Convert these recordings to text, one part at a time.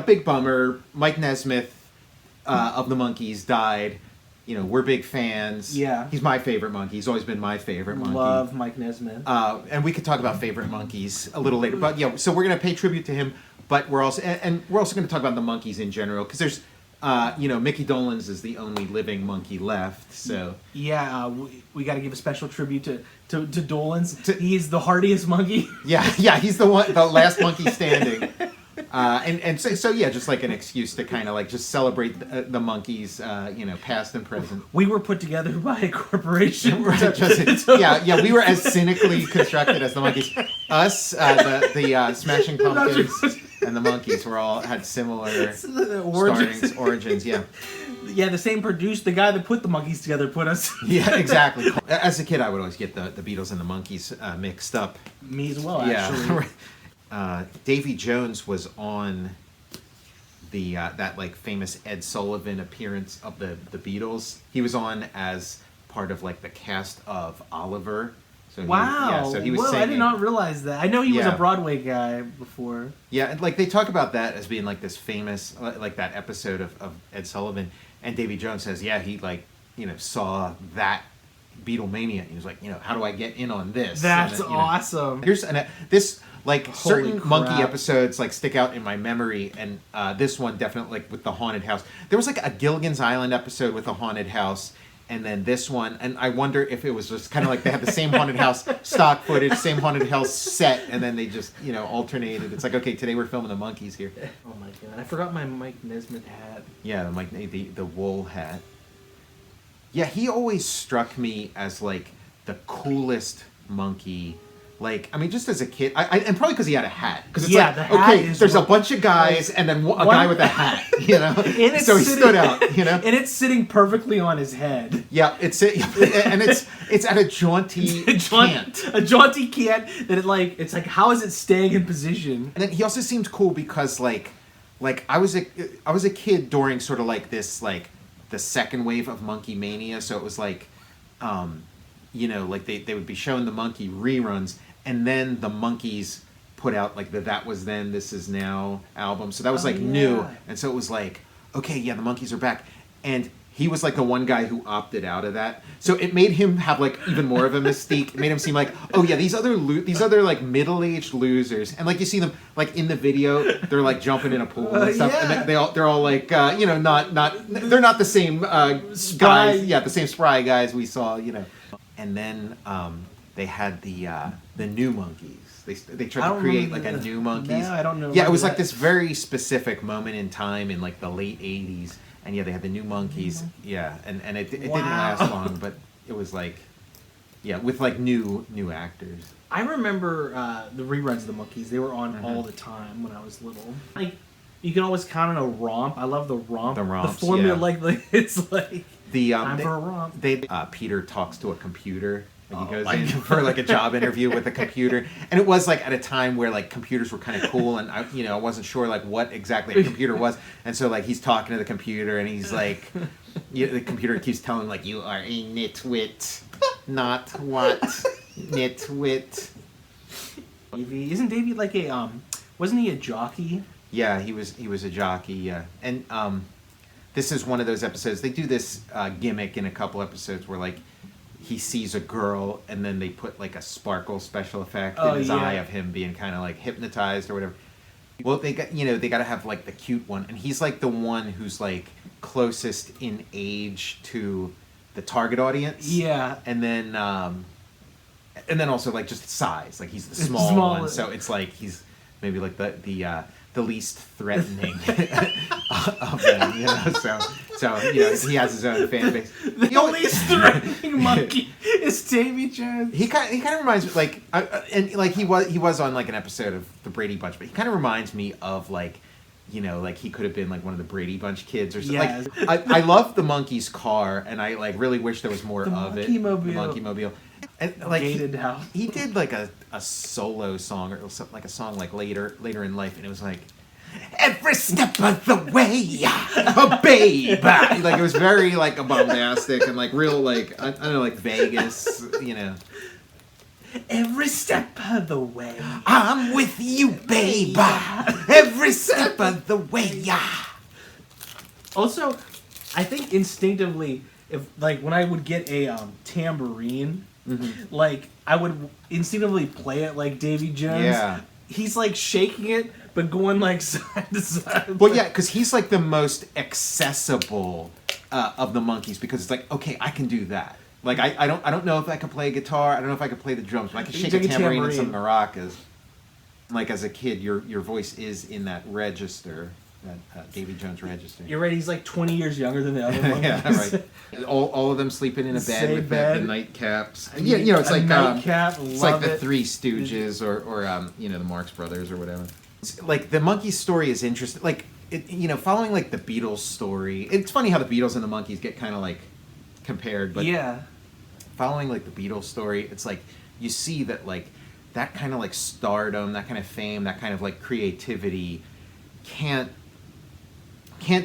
big bummer. Mike Nesmith of the Monkees died. We're big fans. Yeah. He's my favorite Monkey. He's always been my favorite Monkey. Love Mike Nesmith. And we could talk about favorite Monkees a little later. But yeah, so we're going to pay tribute to him. But we're also going to talk about the Monkees in general because there's, Mickey Dolenz is the only living monkey left. So yeah, we got to give a special tribute to Dolenz. He's the hardiest monkey. Yeah, he's the last monkey standing. So yeah, just like an excuse to kind of like just celebrate the Monkees, past and present. We were put together by a corporation. Yeah, we were as cynically constructed as the Monkees. Us, the Smashing Pumpkins, and the Monkees were all had similar origins. Yeah. Yeah, the guy that put the Monkees together put us. Yeah, exactly. As a kid, I would always get the Beatles and the Monkees mixed up. Me as well, actually. Yeah. Davy Jones was on the that like famous Ed Sullivan appearance of the Beatles. He was on as part of like the cast of Oliver. So he was singing. I did not realize that. I know he was a Broadway guy before. Yeah, and like they talk about that as being like this famous like that episode of Ed Sullivan, and Davy Jones says, yeah, he saw that Beatlemania and he was like, how do I get in on this? That's awesome. Here's this. Like Holy certain crap. Monkey episodes like stick out in my memory, and this one definitely like with the haunted house. There was like a Gilligan's Island episode with a haunted house, and then this one, and I wonder if it was just kind of like they had the same haunted house stock footage, same haunted house set, and then they just alternated. It's like, okay, today we're filming the Monkees here. Oh my god, I forgot my Mike Nesmith hat. Yeah, the wool hat. Yeah, he always struck me as like the coolest monkey. Like, I mean, just as a kid, and probably because he had a hat. Because it's the hat there's a bunch of guys and then a guy with a hat, So he stood out, And it's sitting perfectly on his head. Yeah, it's at a jaunty cant. A jaunty cant that it's like, how is it staying in position? And then he also seemed cool because like I was a kid during sort of like this like the second wave of Monkey Mania, so it was like, like they would be showing the Monkey reruns. And then the Monkees put out like the That Was Then, This Is Now album. So that was new. And so it was like, okay, yeah, the Monkees are back. And he was like the one guy who opted out of that. So it made him have like even more of a mystique. It made him seem like, oh yeah, these other like middle-aged losers. And like you see them like in the video, they're like jumping in a pool and stuff. Yeah. And they're all like, they're not the same guys. Yeah, the same spry guys we saw, And then they had the new Monkees. They tried to create like a new Monkees. No, I don't know. Yeah, it was like this very specific moment in time in like the late '80s, and yeah, they had the new Monkees. Yeah, and it didn't last long, but it was like, yeah, with like new actors. I remember the reruns of the Monkees. They were on all the time when I was little. Like, you can always count on a romp. I love the romp. The romps, the formula, it's like time for a romp. Peter talks to a computer. Like he goes in for like a job interview with a computer, and it was like at a time where like computers were kind of cool, and I wasn't sure like what exactly a computer was, and so like he's talking to the computer, and he's like, the computer keeps telling him like, you are a nitwit, not what nitwit. Isn't Davey like a wasn't he a jockey? Yeah, he was a jockey. Yeah, and this is one of those episodes. They do this gimmick in a couple episodes where like, he sees a girl, and then they put like a sparkle special effect in his eye of him being kind of like hypnotized or whatever. Well, they got to have like the cute one, and he's like the one who's like closest in age to the target audience. Yeah, and then also like just size, like he's the small one, so it's like he's maybe like the least threatening of them, So he has his own fan base. The least threatening monkey is Davy Jones. He kind of reminds me like, and like he was on like an episode of the Brady Bunch, but he kind of reminds me of like, like he could have been like one of the Brady Bunch kids or something. Yes. Like, I love the Monkees' car, and I like really wish there was more of it. The Monkey Mobile. And like he did like a solo song or something, like a song like later in life, and it was like, every step of the way, a babe. Like it was very like bombastic and like real like I don't know, like Vegas, Every step of the way. I'm with you, baby. Every step of the way, yeah. Also, I think instinctively, if like when I would get a tambourine, like I would instinctively play it like Davy Jones. Yeah. He's like shaking it, but going like side to side. Well, yeah, because he's like the most accessible of the Monkees, because it's like, okay, I can do that. Like I don't know if I can play a guitar. I don't know if I can play the drums, but I can shake a tambourine and some maracas. Like as a kid, your voice is in that register, that Davy Jones register. You're right. He's like 20 years younger than the other one. Yeah, right. All of them sleeping in a bed Same with bed. the nightcaps. Yeah, you know, it's like nightcap. it's like the Three Stooges or you know, the Marx Brothers or whatever. Like the Monkees story is interesting. Like you know, following like the Beatles story. It's funny how the Beatles and the Monkees get kind of like compared, but yeah. Following like the Beatles story, it's like you see that like that kind of like stardom, that kind of fame, that kind of like creativity can't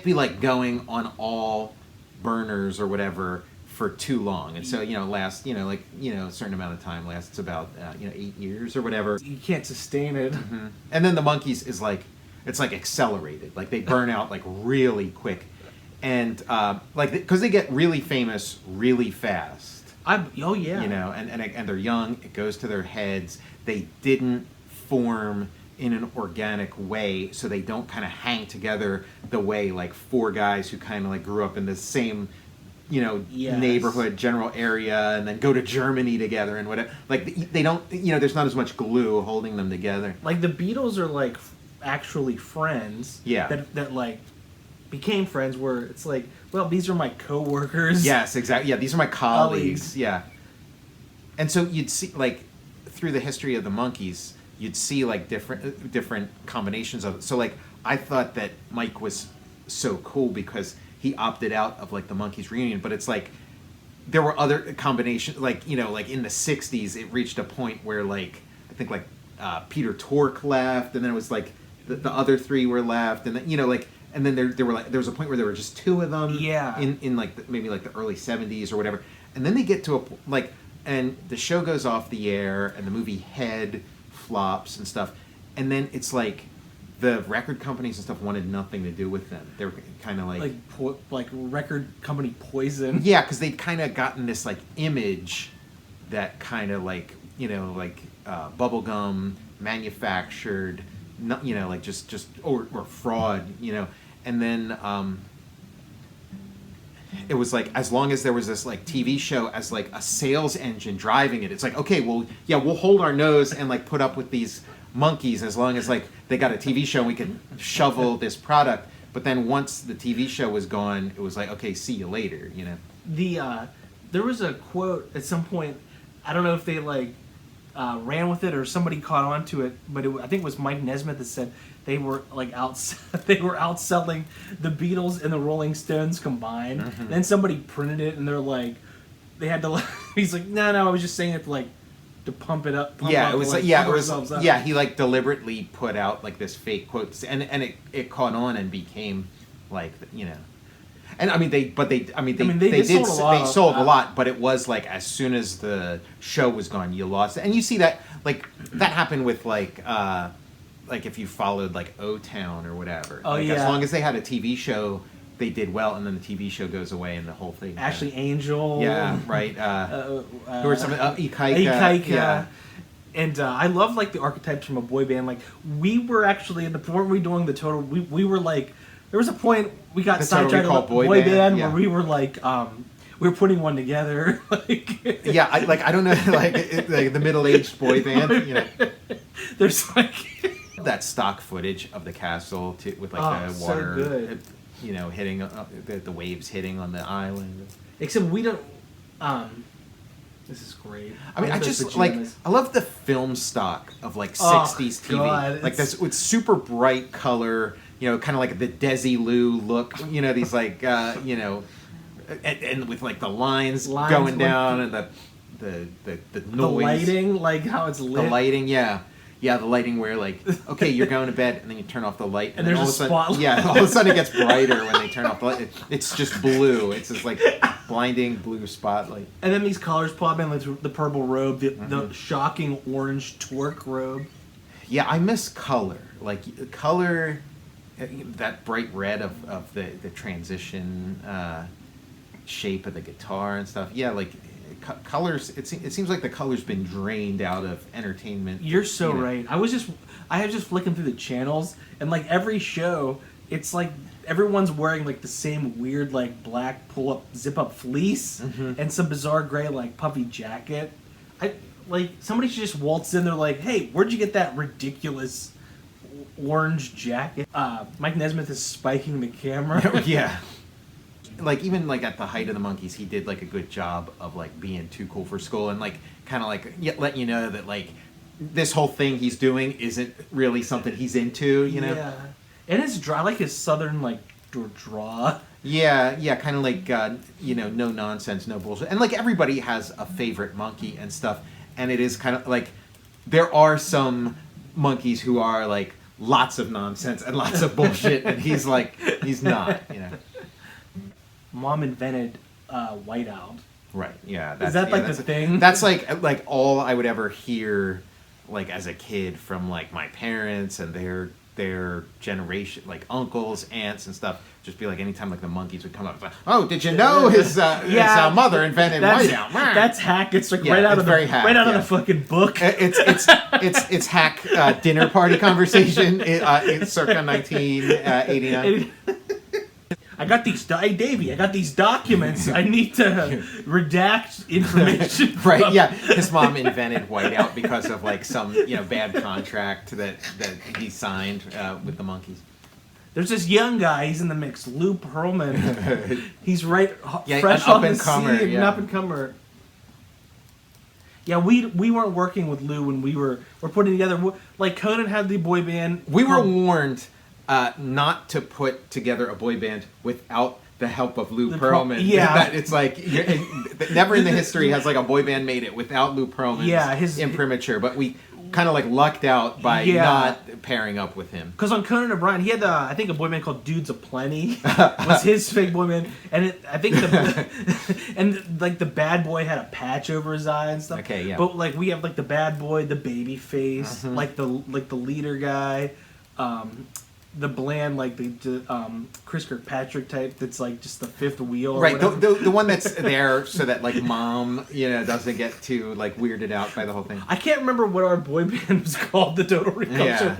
be like going on all burners or whatever for too long. And so, you know, lasts, you know, like, you know, a certain amount of time lasts about, you know, 8 years or whatever. You can't sustain it. Mm-hmm. And then the Monkees is like, it's like accelerated. Like they burn out like really quick. And like, because they get really famous really fast. Oh yeah. You know, and they're young. It goes to their heads. They didn't form in an organic way, so they don't kind of hang together the way like four guys who kind of like grew up in the same, you know, neighborhood, general area, and then go to Germany together and whatever. Like they don't, you know, there's not as much glue holding them together. Like the Beatles are like actually friends. Yeah. That like became friends where it's like, well, these are my coworkers. Yes, exactly. Yeah, these are my colleagues. Yeah. And so you'd see like through the history of the Monkees, you'd see like different combinations of it. So like I thought that Mike was so cool because he opted out of like the Monkees reunion, but it's like there were other combinations, like, you know, like in the 60s it reached a point where like I think like Peter Tork left, and then it was like the other three were left, and then, you know, like, and then there were like there was a point where there were just two of them. Yeah. In like maybe like the early 70s or whatever, and then they get to a like, and the show goes off the air and the movie Head flops and stuff, and then it's like the record companies and stuff wanted nothing to do with them. They were kind of like record company poison. Yeah, because they'd kind of gotten this like image that kind of like, you know, like bubblegum manufactured, not, you know, like just or fraud, you know. And then it was like, as long as there was this like TV show as like a sales engine driving it, it's like, okay, well, yeah, we'll hold our nose and like put up with these Monkees as long as like they got a TV show and we can shovel this product. But then once the TV show was gone, it was like, okay, see you later, you know. There was a quote at some point, I don't know if they like ran with it or somebody caught on to it, but I think it was Mike Nesmith that said they were like they were outselling the Beatles and the Rolling Stones combined. Mm-hmm. Then somebody printed it and they're like, they had to. He's like, no, I was just saying it to pump it up. Yeah, it was like, yeah, it was. Yeah, he like deliberately put out like this fake quote, and it caught on and became like, you know. And I mean they sold a lot, but it was like as soon as the show was gone, you lost it. And you see that like that happened with like if you followed like O-Town or whatever. Oh, like, yeah. As long as they had a TV show, they did well, and then the TV show goes away and the whole thing. Actually, Angel. Yeah, right. Who are some Ikaika. Yeah. And I love like the archetypes from a boy band. Like we were actually in the point we doing the total. We were like, there was a point we got sidetracked with boy band where we were like, we were putting one together. Like, yeah, I don't know, like the middle-aged boy band. You know, there's like that stock footage of the castle with like the water, so good. You know, hitting the waves hitting on the island. Except we don't. This is great. I mean, I just like, I love the film stock of like 60s TV. God, like this with super bright color, you know, kind of like the Desilu look, you know, these like, you know, and with like the lines going down and the noise. The lighting, like how it's lit. The lighting, yeah. Yeah, the lighting where like, okay, you're going to bed, and then you turn off the light, And then there's all a of a sudden, spotlight. yeah, all of a sudden it gets brighter when they turn off the light. It's just blue. It's just like blinding blue spotlight. And then these colors pop in, like the purple robe, the shocking orange twerk robe. Yeah, I miss color. Like color, that bright red of the transition shape of the guitar and stuff. Yeah, like colors. It seems like the color's been drained out of entertainment. You're so right. I was just flicking through the channels, and like every show, it's like everyone's wearing like the same weird like black pull up zip up fleece and some bizarre gray like puffy jacket. Like somebody should just waltz in there like, hey, where'd you get that ridiculous orange jacket? Mike Nesmith is spiking the camera. Yeah. Like even like at the height of the Monkees, he did like a good job of like being too cool for school and like kind of like let you know that like this whole thing he's doing isn't really something he's into, you know? Yeah. And it's dry, like his southern like draw. Yeah, kind of like no nonsense, no bullshit, and like everybody has a favorite Monkee and stuff, and it is kind of like there are some Monkees who are like lots of nonsense and lots of bullshit, and he's not, you know. Mom invented whiteout. Right. Yeah. Is that like the thing? That's like all I would ever hear, like as a kid from like my parents and their generation, like uncles, aunts, and stuff. Just be like anytime like the Monkees would come up, it's like, oh, did you know his mother invented whiteout? That's hack. It's like right out of the fucking book. It's hack dinner party conversation. It's circa 1989. I got these, hey Davey, I got these documents. I need to redact information. Right, yeah. His mom invented whiteout because of like some bad contract that he signed with the Monkees. There's this young guy. He's in the mix. Lou Pearlman. He's fresh off the scene, an up and comer. Yeah, we weren't working with Lou when we're putting together. Like Conan had the boy band. We were warned not to put together a boy band without the help of Lou Pearlman. Yeah, it's like never in the history has like a boy band made it without Lou Pearlman's imprimatur. But we kind of like lucked out by not pairing up with him. Because on Conan O'Brien, he had I think a boy band called Dudes Aplenty was his fake boy band, and I think the bad boy had a patch over his eye and stuff. Okay, yeah. But like we have like the bad boy, the baby face, like the leader guy. The bland, like the Chris Kirkpatrick type that's like just the fifth wheel, right? The one that's there so that like mom, doesn't get too like weirded out by the whole thing. I can't remember what our boy band was called. The Total Recall. Yeah.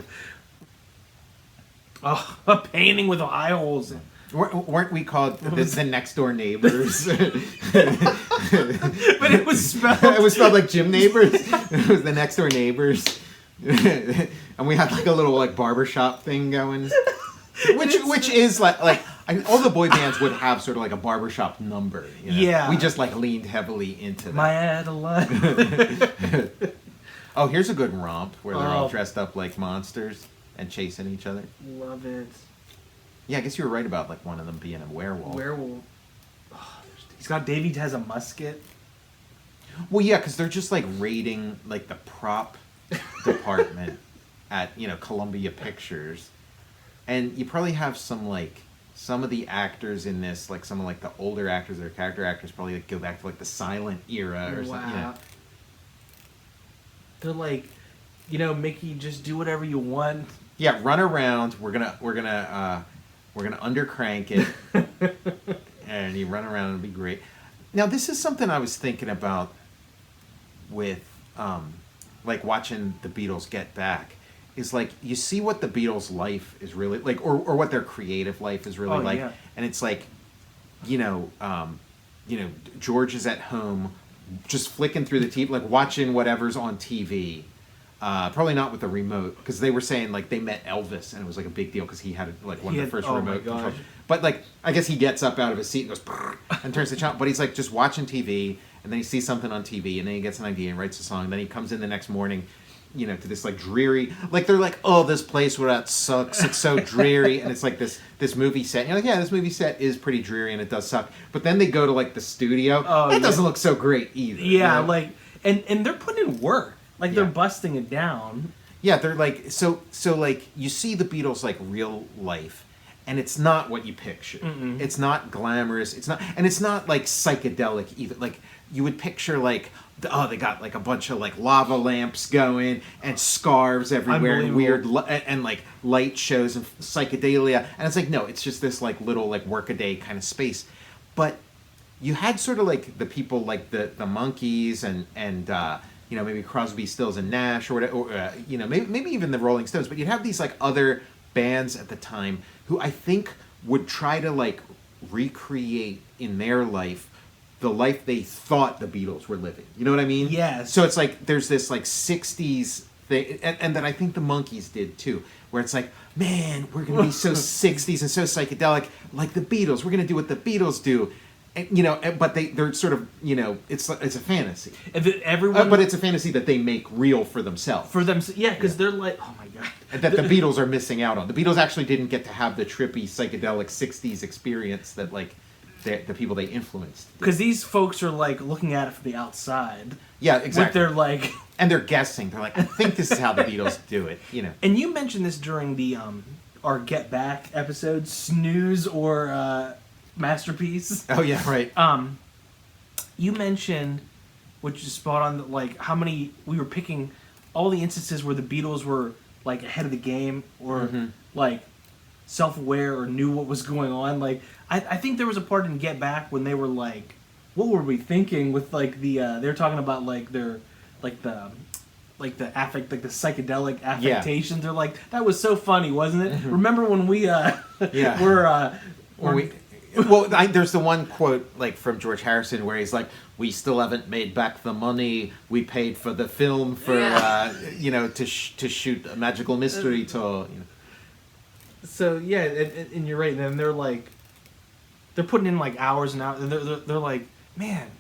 Oh, a painting with eye holes. Weren't we called the next door neighbors? But it was spelled. It was spelled like Gym Neighbors. It was the next door neighbors. And we had like a little like barbershop thing going, which is like all the boy bands would have sort of like a barbershop number. Yeah, we just like leaned heavily into that. My Adeline. Oh, here's a good romp where they're all dressed up like monsters and chasing each other. Love it. Yeah, I guess you were right about like one of them being a werewolf. Oh, he's got Davey has a musket. Well, yeah, because they're just like raiding like the prop department at Columbia Pictures, and you probably have some of the actors in this, like some of like the older actors or character actors, probably like go back to like the silent era or something. They're like, Mickey, just do whatever you want. Yeah, run around. We're gonna undercrank it, and you run around and it'll be great. Now, this is something I was thinking about with like watching the Beatles get back, is like you see what the Beatles' life is really like, or what their creative life is really like, and it's like, George is at home, just flicking through the TV, like watching whatever's on TV. Probably not with the remote, because they were saying like they met Elvis and it was like a big deal because he had like one of the first remote controls. But like I guess he gets up out of his seat and goes and turns the channel. But he's like just watching TV, and then he sees something on TV, and then he gets an idea and writes a song. Then he comes in the next morning, to this like dreary, like they're like, oh, this place where that sucks. It's so dreary, and it's like this movie set. And you're like, yeah, this movie set is pretty dreary and it does suck. But then they go to like the studio. It doesn't look so great either. Yeah, like and they're putting in work. Like they're busting it down. Yeah, they're like so like you see the Beatles like real life, and it's not what you picture. Mm-mm. It's not glamorous. It's not like psychedelic either. Like you would picture like they got like a bunch of like lava lamps going and scarves everywhere and weird and like light shows and psychedelia, and it's like no, it's just this like little like workaday kind of space. But you had sort of like the people like the Monkees and you know, maybe Crosby, Stills and Nash or whatever, or, you know, maybe even the Rolling Stones, but you'd have these like other bands at the time who I think would try to like recreate in their life the life they thought the Beatles were living. You know what I mean? Yes. So it's like there's this like 60s thing, and that I think the Monkees did too, where it's like, man, we're going to be so 60s and so psychedelic like the Beatles. We're going to do what the Beatles do. And, you know, but they're sort of, you know, it's a fantasy. Everyone, but it's a fantasy that they make real for themselves. Yeah, because they're like, oh my god, and that the Beatles are missing out on. The Beatles actually didn't get to have the trippy psychedelic '60s experience that like the people they influenced. Because these folks are like looking at it from the outside. Yeah, exactly. With their like, and they're guessing. They're like, I think this is how the Beatles do it. You know. And you mentioned this during the our Get Back episode, Snooze or Masterpiece. Oh yeah, right. You mentioned, which is spot on, that like how many we were picking all the instances where the Beatles were like ahead of the game or like self-aware or knew what was going on. Like I think there was a part in Get Back when they were like, what were we thinking with like the they're talking about like their like the affect, like the psychedelic affectations. Yeah. They're like, that was so funny, wasn't it? Remember when we there's the one quote like from George Harrison where he's like, "We still haven't made back the money we paid for the film for you know to shoot a Magical Mystery Tour." You know. So yeah, and you're right. And they're like, they're putting in like hours and hours, and they're like, man,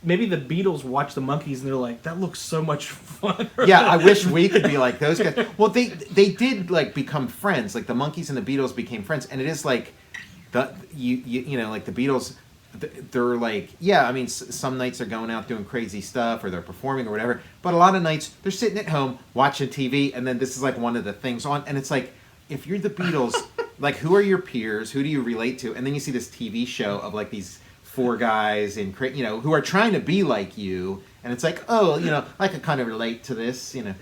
maybe the Beatles watch the Monkees and they're like, that looks so much fun. Yeah, I wish we could be like those guys. Well, they did like become friends. Like the Monkees and the Beatles became friends, and it is like. You know, like the Beatles, they're like, yeah, I mean, some nights they're going out doing crazy stuff or they're performing or whatever, but a lot of nights they're sitting at home watching TV, and then this is like one of the things on, and it's like, if you're the Beatles, like, who are your peers? Who do you relate to? And then you see this TV show of like these four guys in, you know, who are trying to be like you, and it's like, oh, you know, I could kind of relate to this, you know.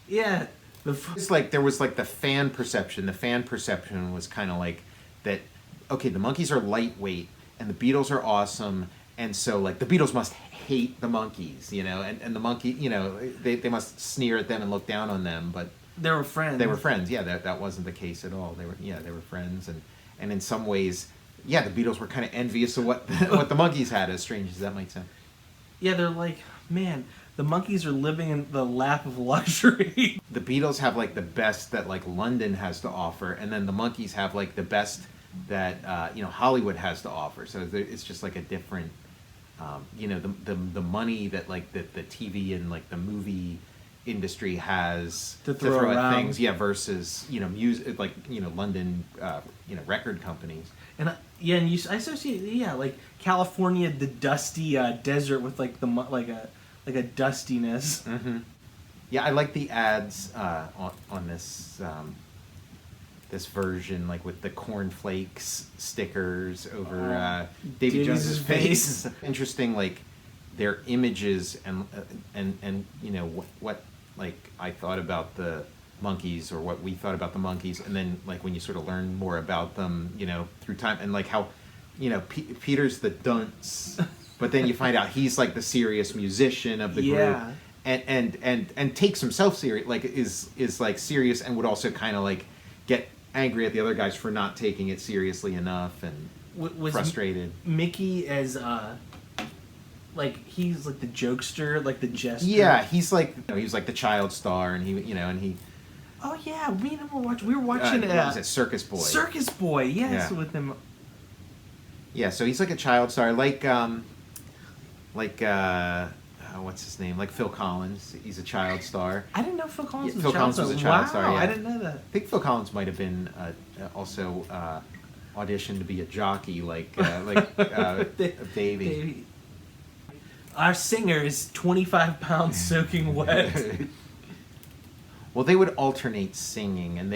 Yeah. It's like there was like the fan perception. The fan perception was kind of like that. Okay, the Monkees are lightweight, and the Beatles are awesome, and so, like, the Beatles must hate the Monkees, you know, and the Monkey, you know, they must sneer at them and look down on them, but... They were friends. They were friends, yeah, that wasn't the case at all. They were friends, and in some ways, yeah, the Beatles were kind of envious of what the Monkees had, as strange as that might sound. Yeah, they're like, man, the Monkees are living in the lap of luxury. The Beatles have, like, the best that, like, London has to offer, and then the Monkees have, like, the best... that you know, Hollywood has to offer. So it's just like a different, you know, the money that like the TV and like the movie industry has to throw at things, yeah, versus, you know, music, like, you know, London, you know, record companies. And I associate like California, the dusty desert with like like a dustiness. Mm-hmm. Yeah, I like the ads on this. This version, like with the cornflakes stickers over Davy Jones's face. Interesting, like their images and you know what like I thought about the Monkees or what we thought about the Monkees, and then like when you sort of learn more about them, you know, through time, and like how, you know, Peter's the dunce, but then you find out he's like the serious musician of the group. And takes himself serious, like is like serious, and would also kind of like get angry at the other guys for not taking it seriously enough, and was frustrated. Mickey as like he's like the jokester, like the jester. Yeah, he's like, you know, he was like the child star, and he. Oh yeah, we were watching. What was it, Circus Boy? Circus Boy, yes, yeah. With him. Yeah, so he's like a child star, like what's his name? Like Phil Collins. He's a child star. I didn't know Phil Collins was Phil a child Collins star. was a child star. Yeah. I didn't know that. I think Phil Collins might have been also auditioned to be a jockey, like Davey. Our singer is 25 pounds soaking wet. Well, they would alternate singing, and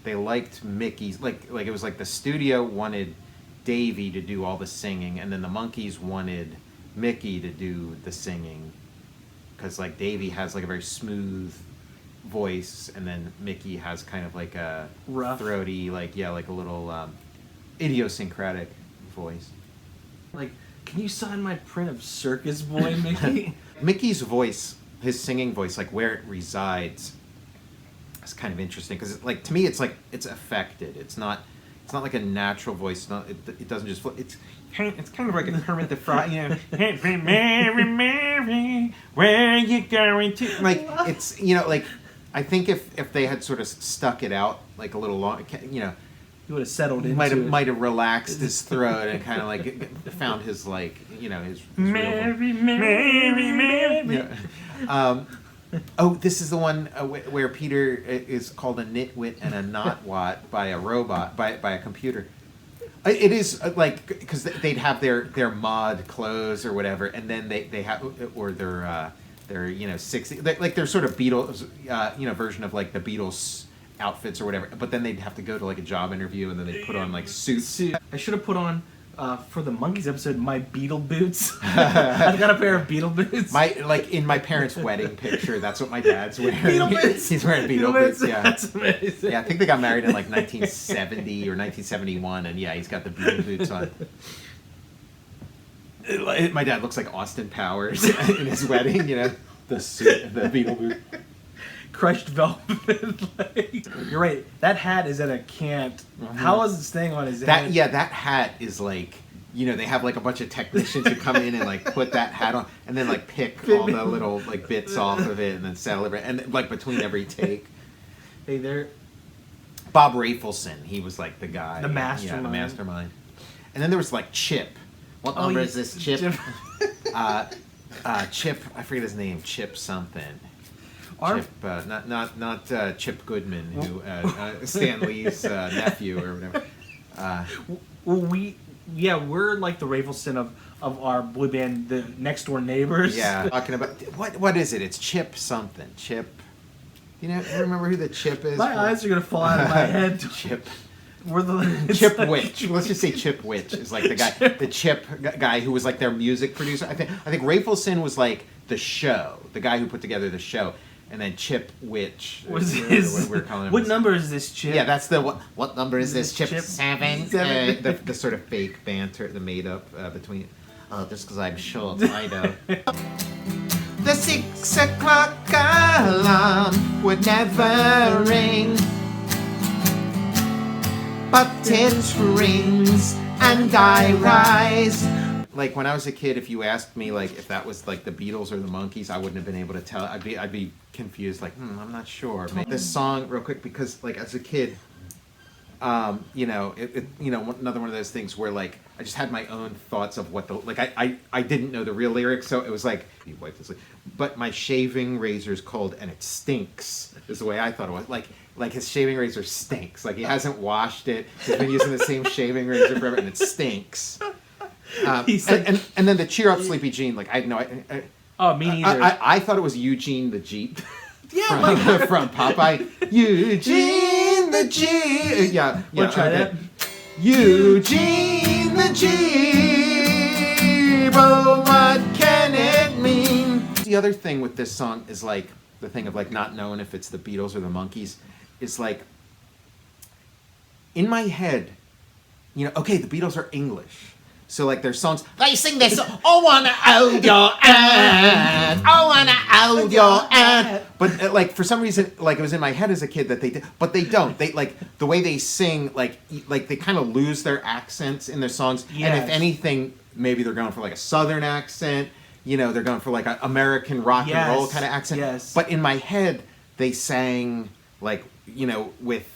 they liked Mickey's. Like it was like the studio wanted Davy to do all the singing, and then the Monkees wanted Mickey to do the singing, because like Davy has like a very smooth voice, and then Mickey has kind of like a rough, throaty, like a little idiosyncratic voice. Like, can you sign my print of Circus Boy, Mickey? Mickey's voice, his singing voice, like where it resides, is kind of interesting, because like to me it's like it's affected. It's not like a natural voice. It doesn't just flow. It's kind of like a Kermit the Frog, you know. Mary, Mary, where you going to? Like it's, you know, like I think if they had sort of stuck it out like a little long, you know, he would have settled into might have relaxed his throat and kind of like found his, like, you know, his Mary, Mary, Mary. Yeah. Oh, this is the one where Peter is called a nitwit and a notwat by a robot, by a computer. It is like, because they'd have their mod clothes or whatever, and then they have, or their you know 60, like their sort of Beatles you know version of like the Beatles outfits or whatever. But then they'd have to go to like a job interview, and then they'd put on like suits. I should have put on for the Monkees episode my Beatle boots. I've got a pair of Beatle boots. Like in my parents' wedding picture, that's what my dad's wearing. Beatle boots. He's wearing Beatle boots. Yeah, that's amazing. Yeah, I think they got married in like 1970 or 1971, and yeah, he's got the Beatle boots on. My dad looks like Austin Powers in his wedding. You know, the suit, the Beatle boot. Crushed velvet. Like, you're right. That hat is at a cant. Mm-hmm. How is it staying on his head? Yeah, that hat is like, you know, they have like a bunch of technicians who come in and like put that hat on, and then like pick all the little like bits off of it, and then celebrate, and like between every take. Hey, there. Bob Rafelson, he was like the guy, the mastermind. Yeah, the mastermind. And then there was like Chip. What number is this, Chip? Chip, I forget his name. Chip something. Chip, not Chip Goodman, who Stan Lee's nephew or whatever. Well, we're like the Rafelson of our boy band, the Next Door Neighbors. Yeah, talking about what is it? It's Chip something. Chip. You remember who the Chip is? My eyes are gonna fall out of my head. Chip. We're the Chip Witch. Let's just say Chip Witch is like the guy, the Chip guy who was like their music producer. I think Rafelson was like the show, the guy who put together the show. And then Chip Witch was what we're calling him. What number is this, Chip? Yeah, that's the what number is this, Chip? 7. The sort of fake banter, the made up between. Oh, just because I'm short, I know. The 6 o'clock alarm would never ring, but it rings and I rise. Like when I was a kid, if you asked me like if that was like the Beatles or the Monkees, I wouldn't have been able to tell. I'd be confused. Like I'm not sure. This song real quick, because like as a kid, you know, you know, another one of those things where like I just had my own thoughts of what the like I didn't know the real lyrics, so it was like you wipe this. But my shaving razor's cold and it stinks. Is the way I thought it was. Like his shaving razor stinks. Like he hasn't washed it. He's been using the same shaving razor forever, and it stinks. And then the Cheer Up Sleepy Jean, like I had no idea. Oh, me neither. I thought it was Eugene the Jeep. Yeah, from Popeye. Eugene the Jeep. Yeah. Want to try that? Eugene the Jeep. Oh, what can it mean? The other thing with this song is like the thing of like not knowing if it's the Beatles or the Monkees. Is like in my head, you know, okay, the Beatles are English. So like their songs, they sing this. Oh, wanna hold your hand. Oh, wanna hold your hand. But like for some reason, like it was in my head as a kid that they did, but they don't. They like the way they sing, like they kind of lose their accents in their songs. Yes. And if anything, maybe they're going for like a Southern accent. You know, they're going for like an American rock and roll kind of accent. Yes. But in my head, they sang like, you know, with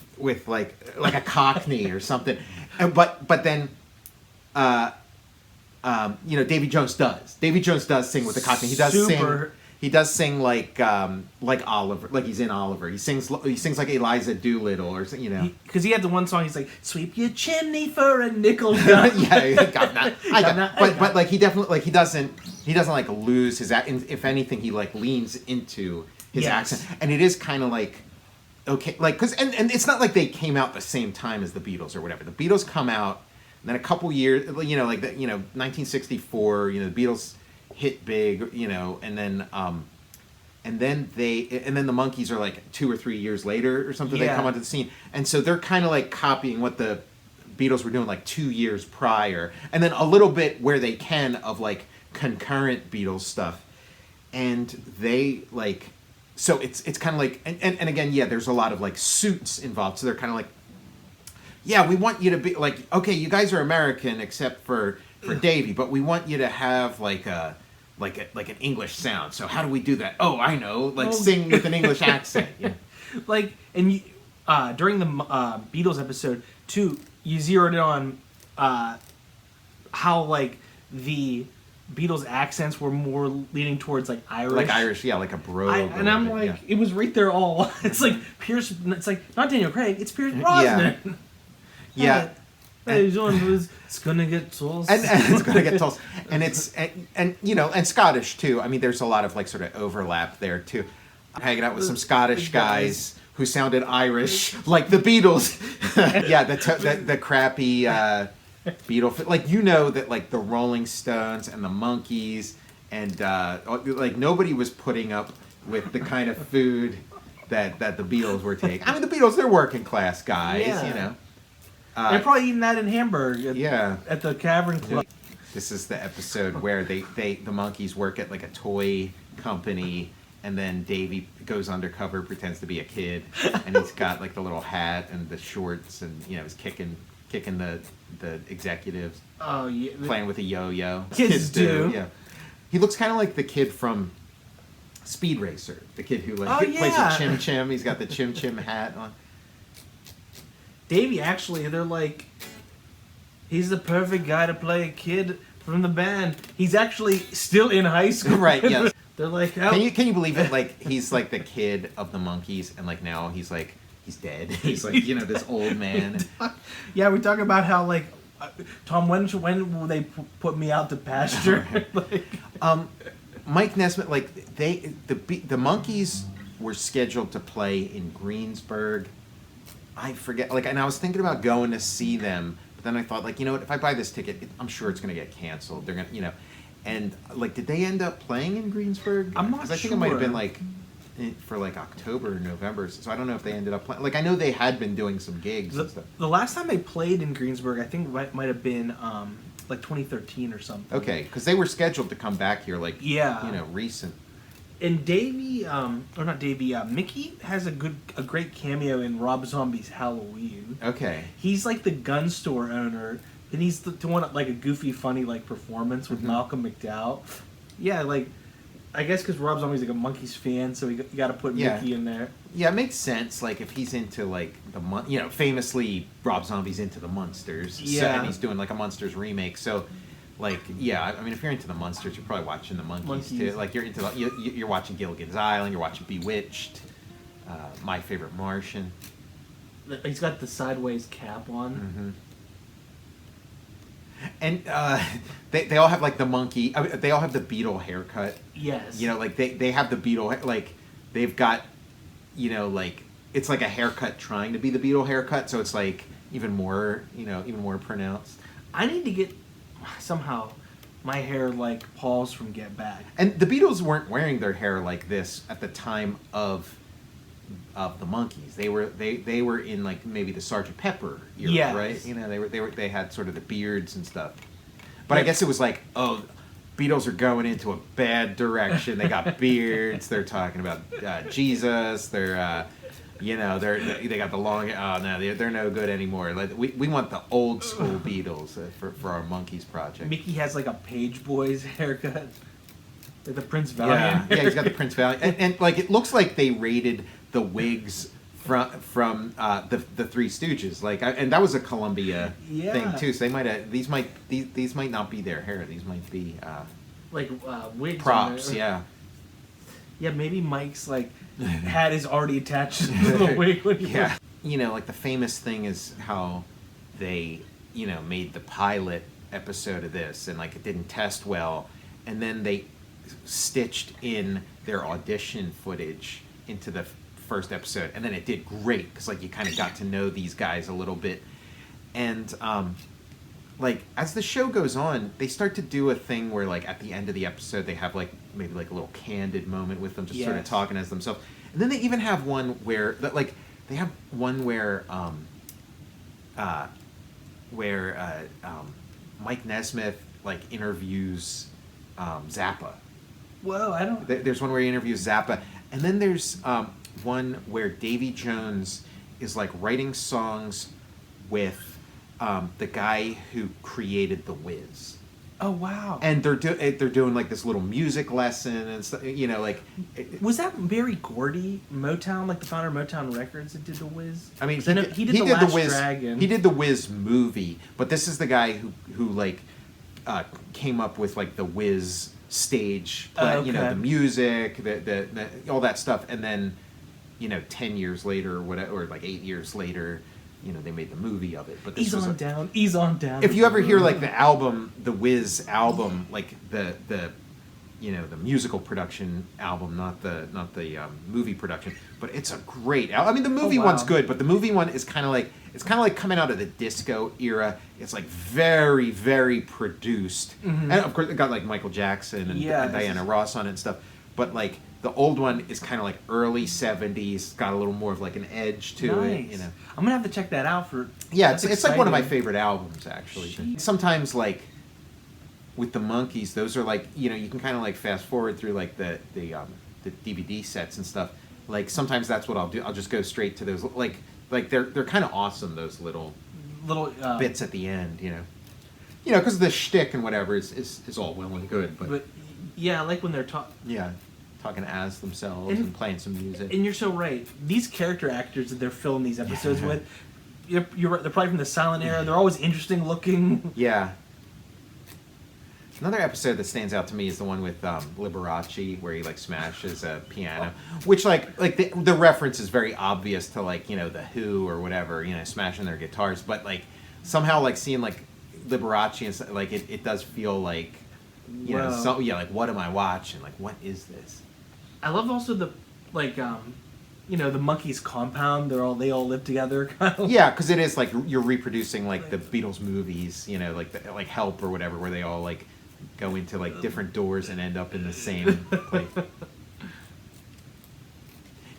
like a Cockney or something. But then. You know, Davy Jones does. Davy Jones does sing with the Cockney. He does sing. He does sing like Oliver, like he's in Oliver. He sings like Eliza Doolittle, or you know. Because he had the one song. He's like, "Sweep your chimney for a nickel." Yeah, but like he definitely like he doesn't like lose his. If anything, he like leans into his accent, and it is kind of like okay, like because and it's not like they came out the same time as the Beatles or whatever. The Beatles come out, and then a couple years, you know, like 1964, you know, the Beatles hit big, you know, and then the Monkees are like 2 or 3 years later or something. They come onto the scene, and so they're kind of like copying what the Beatles were doing like 2 years prior, and then a little bit where they can of like concurrent Beatles stuff, and they like, so it's kind of like, and again, yeah, there's a lot of like suits involved, so they're kind of like, yeah, we want you to be like, okay, you guys are American except for Davey, but we want you to have like an English sound. So how do we do that? Oh, I know, like sing with an English accent. Yeah. Like, and during the Beatles episode too, you zeroed in on how like the Beatles accents were more leaning towards like Irish. Like Irish, yeah, like a brogue. And I'm like, it was right there all. It's like Pierce. It's like not Daniel Craig. It's Pierce Brosnan. Yeah. It's gonna get tossed. And it's gonna get tossed. And it's and you know, and Scottish too. I mean, there's a lot of like sort of overlap there too. I'm hanging out with some Scottish guys who sounded Irish, like the Beatles. Yeah, the crappy Beatle, like, you know, that like the Rolling Stones and the Monkees and like nobody was putting up with the kind of food that the Beatles were taking. I mean, the Beatles, they're working class guys, you know. They're probably eating that in Hamburg at the Cavern Club. This is the episode where the Monkees work at like a toy company, and then Davey goes undercover, pretends to be a kid, and he's got like the little hat and the shorts, and you know, he's kicking the executives. Oh yeah, playing with a yo-yo. Kids do. Yeah. He looks kind of like the kid from Speed Racer, the kid who like plays a Chim Chim. He's got the Chim Chim hat on. Davey, actually, they're like, he's the perfect guy to play a kid from the band. He's actually still in high school. Right, yeah. They're like, oh. Can you believe it? Like, he's like the kid of the Monkees, and like now he's dead. He's like, you know, this old man. Yeah, we talk about how like, Tom, when will they put me out to pasture? Like, Mike Nesmith, like the Monkees were scheduled to play in Greensburg. I forget, like, and I was thinking about going to see them, but then I thought, like, you know what, if I buy this ticket, I'm sure it's going to get canceled. They're going to, you know, and, like, did they end up playing in Greensburg? I'm not sure. I think it might have been, like, for, like, October or November, so I don't know if they ended up playing. Like, I know they had been doing some gigs and stuff. The last time they played in Greensburg, I think might have been, like, 2013 or something. Okay, because they were scheduled to come back here, like, you know, recent. And Davey, or not Davey, Mickey has a great cameo in Rob Zombie's Halloween. Okay. He's like the gun store owner, and he's the one like a goofy, funny like performance with Malcolm McDowell. Yeah, like I guess because Rob Zombie's like a Monkees fan, so you got to put Mickey in there. Yeah, it makes sense. Like if he's into like you know, famously Rob Zombie's into the Munsters. Yeah. So, and he's doing like a Munsters remake, so. Like, yeah, I mean, if you're into the Munsters, you're probably watching the Monkees too. Like, you're into you're watching Gilligan's Island, you're watching Bewitched, My Favorite Martian. He's got the sideways cap on. Mm-hmm. And they all have like the monkey. I mean, they all have the Beatle haircut. Yes. You know, like they have the Beatle, like they've got, you know, like it's like a haircut trying to be the Beatle haircut, so it's like even more, you know, even more pronounced. I need to get somehow my hair like Paul's from Get Back. And the Beatles weren't wearing their hair like this at the time of the Monkees. They were in like maybe the Sgt. Pepper era, right? You know, they had sort of the beards and stuff. But I guess it was like, oh, Beatles are going into a bad direction. They got beards. They're talking about Jesus. They're you know, they got the long. Oh no, they're no good anymore. Like, we want the old school Beatles for our Monkees project. Mickey has like a Page Boys haircut, like the Prince Valiant. Yeah, he's got the Prince Valiant, and like it looks like they raided the wigs from the Three Stooges. Like, and that was a Columbia thing too. So they might have these might not be their hair. These might be like wigs, props. Yeah. Yeah, maybe Mike's like hat is already attached to the wig when you know, like the famous thing is how they, you know, made the pilot episode of this and like it didn't test well, and then they stitched in their audition footage into the first episode, and then it did great because like you kind of got to know these guys a little bit, and like as the show goes on, they start to do a thing where like at the end of the episode they have like maybe like a little candid moment with them, just sort of talking as themselves, and then they even have one where like they have one where Mike Nesmith like interviews Zappa. Whoa, I don't. There's one where he interviews Zappa, and then there's one where Davy Jones is like writing songs with the guy who created The Wiz. Oh wow! And they're doing like this little music lesson and stuff. You know, like was that Barry Gordy, Motown, like the founder of Motown Records, that did The Wiz? I mean, he did The Wiz. Dragon. He did the Wiz movie, but this is the guy who like came up with like the Wiz stage, you know, the music, the all that stuff, and then, you know, 10 years later or whatever, or like 8 years later, you know, they made the movie of it. But this Ease on down. If you ever hear like the album, the Wiz album, like the you know, the musical production album, not the movie production, but it's a great album. I mean, the movie one's good, but the movie one is kind of like coming out of the disco era. It's like very, very produced, and of course it got like Michael Jackson and Diana Ross on it and stuff. But like the old one is kind of like early 70s, got a little more of like an edge to it. You know, I'm gonna have to check that out for. Yeah, it's like one of my favorite albums actually. Jeez. Sometimes like with the Monkees, those are like, you know, you can kind of like fast forward through like the DVD sets and stuff. Like sometimes that's what I'll do. I'll just go straight to those like they're kind of awesome, those little bits at the end, you know, because the shtick and whatever is all well and good, but yeah, I like when they're talking. Yeah, talking as themselves and playing some music. And you're so right. These character actors that they're filling these episodes with, you're right, they're probably from the silent era. They're always interesting looking. Yeah. Another episode that stands out to me is the one with Liberace, where he like smashes a piano, which like the reference is very obvious to like, you know, the Who or whatever, you know, smashing their guitars, but like somehow like seeing like Liberace and like it does feel like, you know, so yeah, like what am I watching? Like what is this? I love also the like you know, the Monkees compound. They all live together. Kind of. Yeah, because it is like you're reproducing like the Beatles movies, you know, like Help or whatever, where they all like go into like different doors and end up in the same place.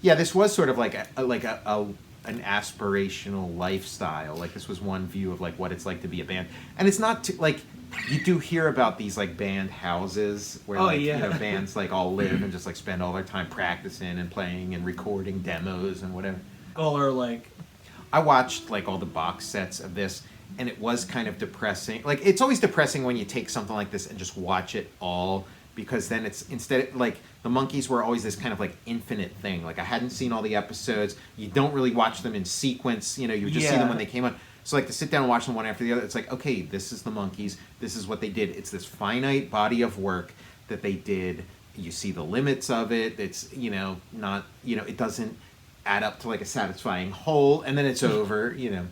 Yeah, this was sort of like an aspirational lifestyle. Like this was one view of like what it's like to be a band, and it's not like you do hear about these like band houses where you know, bands like all live and just like spend all their time practicing and playing and recording demos and whatever. Or like, I watched like all the box sets of this. And it was kind of depressing. Like, it's always depressing when you take something like this and just watch it all, because then it's instead, like, the Monkees were always this kind of like infinite thing. Like, I hadn't seen all the episodes. You don't really watch them in sequence. You know, you just see them when they came out. So, like, to sit down and watch them one after the other, it's like, okay, this is the Monkees. This is what they did. It's this finite body of work that they did. You see the limits of it. It's, you know, not, you know, it doesn't add up to like a satisfying whole, and then it's over, you know.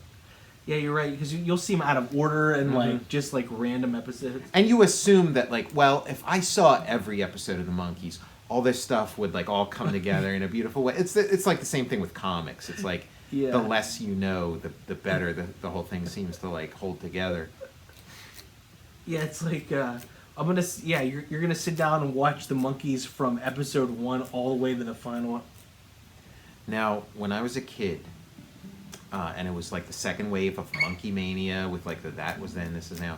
Yeah, you're right, because you'll see them out of order and like just like random episodes. And you assume that like, well, if I saw every episode of the Monkees, all this stuff would like all come together in a beautiful way. It's like the same thing with comics. It's like the less you know, the better the whole thing seems to like hold together. Yeah, it's like you're gonna sit down and watch the Monkees from episode 1 all the way to the final one. Now, when I was a kid. And it was like the second wave of Monkey Mania with like that was then, this is now.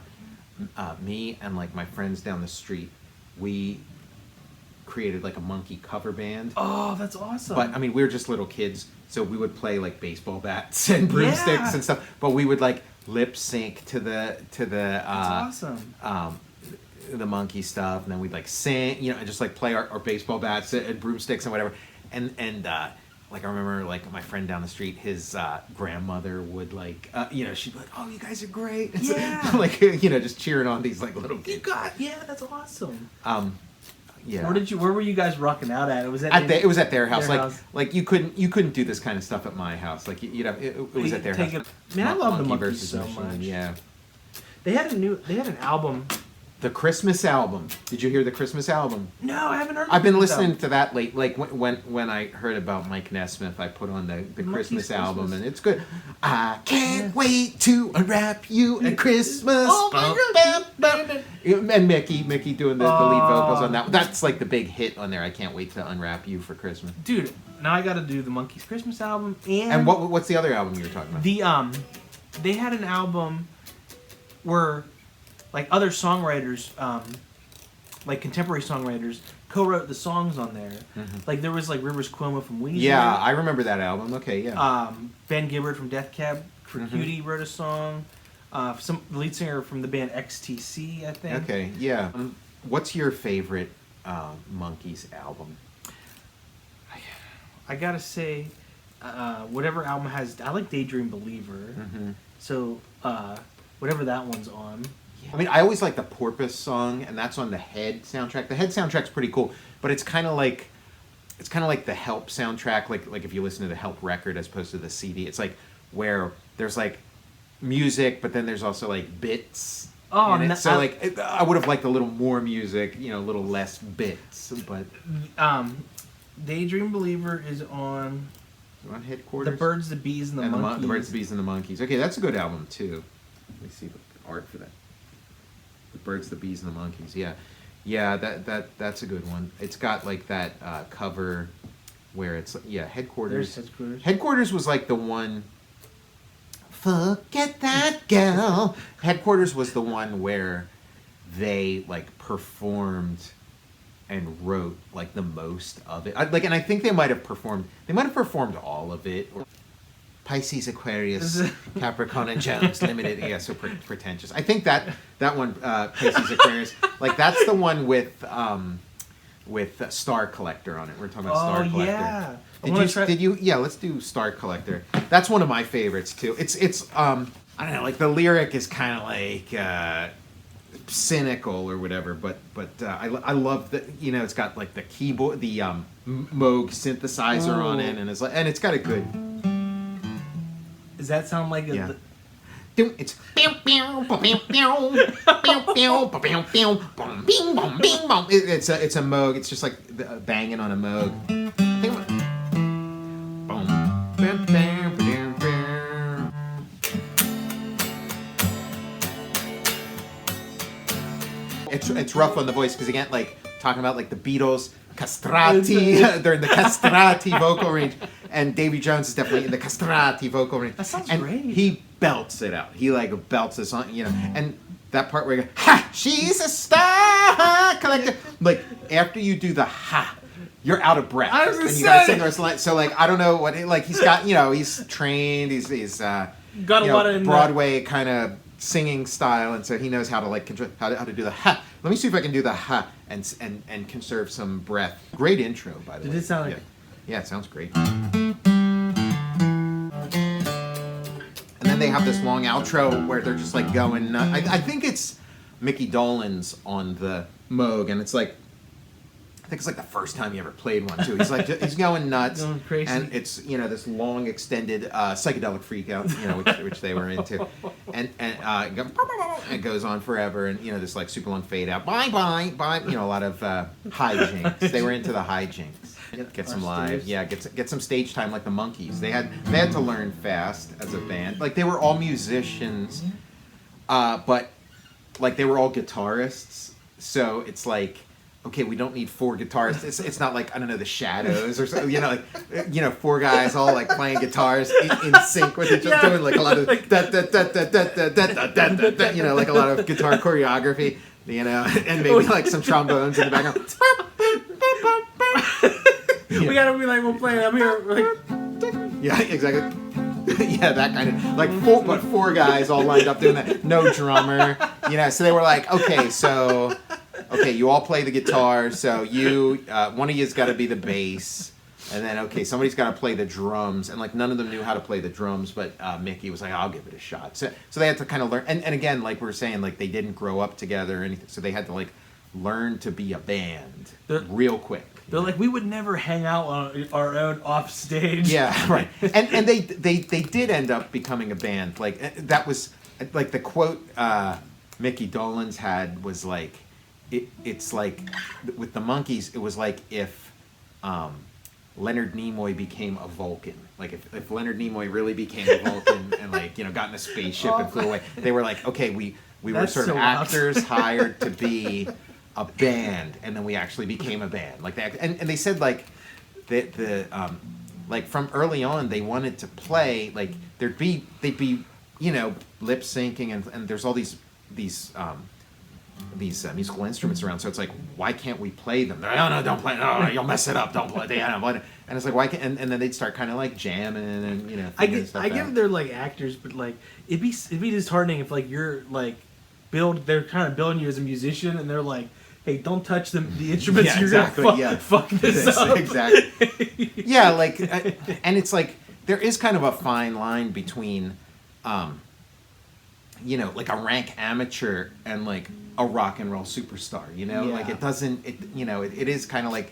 Me and like my friends down the street, we created like a Monkee cover band. Oh, that's awesome. But I mean, we were just little kids, so we would play like baseball bats and broomsticks and stuff. But we would like lip sync to the that's awesome. The Monkey stuff, and then we'd like sing, you know, and just like play our baseball bats and broomsticks and whatever. And like I remember, like my friend down the street, his grandmother would like, you know, she'd be like, "Oh, you guys are great!" And so, like, you know, just cheering on these like little kids. That's awesome. Yeah. Where were you guys rocking out at? It was it was at their house. Like you couldn't do this kind of stuff at my house. Like you know, it was at their house. Man, I love the Monkees so much. Yeah. They had an album The Christmas album. Did you hear the Christmas album? No, I haven't heard. I've been listening to that late. Like when I heard about Mike Nesmith, I put on the Christmas album, and it's good. I can't wait to unwrap you at Christmas. Oh my God. And Mickey doing the lead vocals on that. That's like the big hit on there. I can't wait to unwrap you for Christmas. Dude, now I got to do the Monkees Christmas album And what's the other album you were talking about? They had an album where like other songwriters, like contemporary songwriters, co-wrote the songs on there. Mm-hmm. Like there was like Rivers Cuomo from Weezer. Yeah, I remember that album. Okay, yeah. Ben Gibbard from Death Cab for Cutie wrote a song. The lead singer from the band XTC, I think. Okay, yeah. What's your favorite Monkees album? I gotta say, whatever album has, I like Daydream Believer. Mm-hmm. So whatever that one's on. I mean, I always like the Porpoise song, and that's on the Head soundtrack. The Head soundtrack's pretty cool, but it's kind of like the Help soundtrack. Like if you listen to the Help record as opposed to the CD, it's like where there's like music, but then there's also like bits. Oh, in it. So I would have liked a little more music, a little less bits. But Daydream Believer is on Headquarters. The Birds, the Bees, and the Monkees. The Birds, the Bees, and the Monkees. Okay, that's a good album too. Let me see the art for that. The Birds, the Bees, and the Monkees. Yeah, that's a good one. It's got like that cover where it's Headquarters. There's Headquarters. Headquarters was like the one. Forget that gal. Headquarters was the one where they like performed and wrote like the most of it. And I think they might have performed all of it. Pisces, Aquarius, Capricorn, and Jones Limited. Yeah, so pretentious. I think that one, Pisces, Aquarius, like that's the one with Star Collector on it. We're talking about Star Collector. Yeah. Did you? Yeah, let's do Star Collector. That's one of my favorites too. It's I don't know, like the lyric is kind of like cynical or whatever, but I love that, it's got like the keyboard, the Moog synthesizer on it, and it's got a good. Does that sound like a? Yeah. It's it's a Moog. It's just like banging on a Moog. It's rough on the voice because again, like talking about like the Beatles, castrati, they're in the castrati vocal range, and Davy Jones is definitely in the castrati vocal range. That sounds and great. He belts it out. He like belts this on, and that part where you go, ha, she's a star collector. Like after you do the ha, you're out of breath. I was and gonna you gotta say. sing the rest of the line. So like I don't know what like he's got. He's trained. He's got a lot of Broadway kind of singing style, and so he knows how to like control how to do the ha. Let me see if I can do the ha and conserve some breath. Great intro, by the way. Did it sound like? Yeah, it sounds great. And then they have this long outro where they're just like going nuts. I think it's Mickey Dolenz on the Moog, and it's like I think it's like the first time he ever played one too. He's going nuts, going crazy, and it's this long extended psychedelic freak out, which they were into, and it goes on forever, and this like super long fade out, bye, a lot of hijinks. They were into the hijinks. Get some live, get some stage time like the Monkees. They had to learn fast as a band. Like they were all musicians, but like they were all guitarists. So it's like, okay, we don't need four guitarists. It's not like, I don't know, the Shadows or something, four guys all like playing guitars in sync with each other, doing like a lot of like a lot of guitar choreography, and maybe like some trombones in the background. We gotta be like, we'll play it up here. Like, yeah, exactly. Yeah, that kind of like four guys all lined up doing that. No drummer, So they were like, okay, you all play the guitar. So one of you's got to be the bass, and then somebody's got to play the drums. And like none of them knew how to play the drums, but Mickey was like, I'll give it a shot. So they had to kind of learn. And again, like we were saying, like they didn't grow up together or anything, so they had to like learn to be a band real quick. They're like, we would never hang out on our own off stage. Yeah, right. And they did end up becoming a band. Like that was like the quote Mickey Dolenz had was like, it's like with the Monkees, it was like if Leonard Nimoy became a Vulcan. Like if Leonard Nimoy really became a Vulcan and like, you know, got in a spaceship and flew away, they were like, okay, we were That's sort of so actors hired to be a band, and then we actually became a band. Like that, and they said like like from early on they wanted to play like they'd be you know, lip syncing and there's all these musical instruments around, so it's like, why can't we play them? They're like, oh no, don't play, no, you'll mess it up, don't play. And it's like, why can't? And then they'd start kind of like jamming and, you know. I get they're like actors, but like it'd be disheartening if like you're like they're kind of building you as a musician, and they're like, hey, don't touch the instruments. You're gonna fuck this up. Exactly. Yeah, like, and it's like there is kind of a fine line between, you know, like a rank amateur and like a rock and roll superstar. You know, like it doesn't. You know, it is kind of like,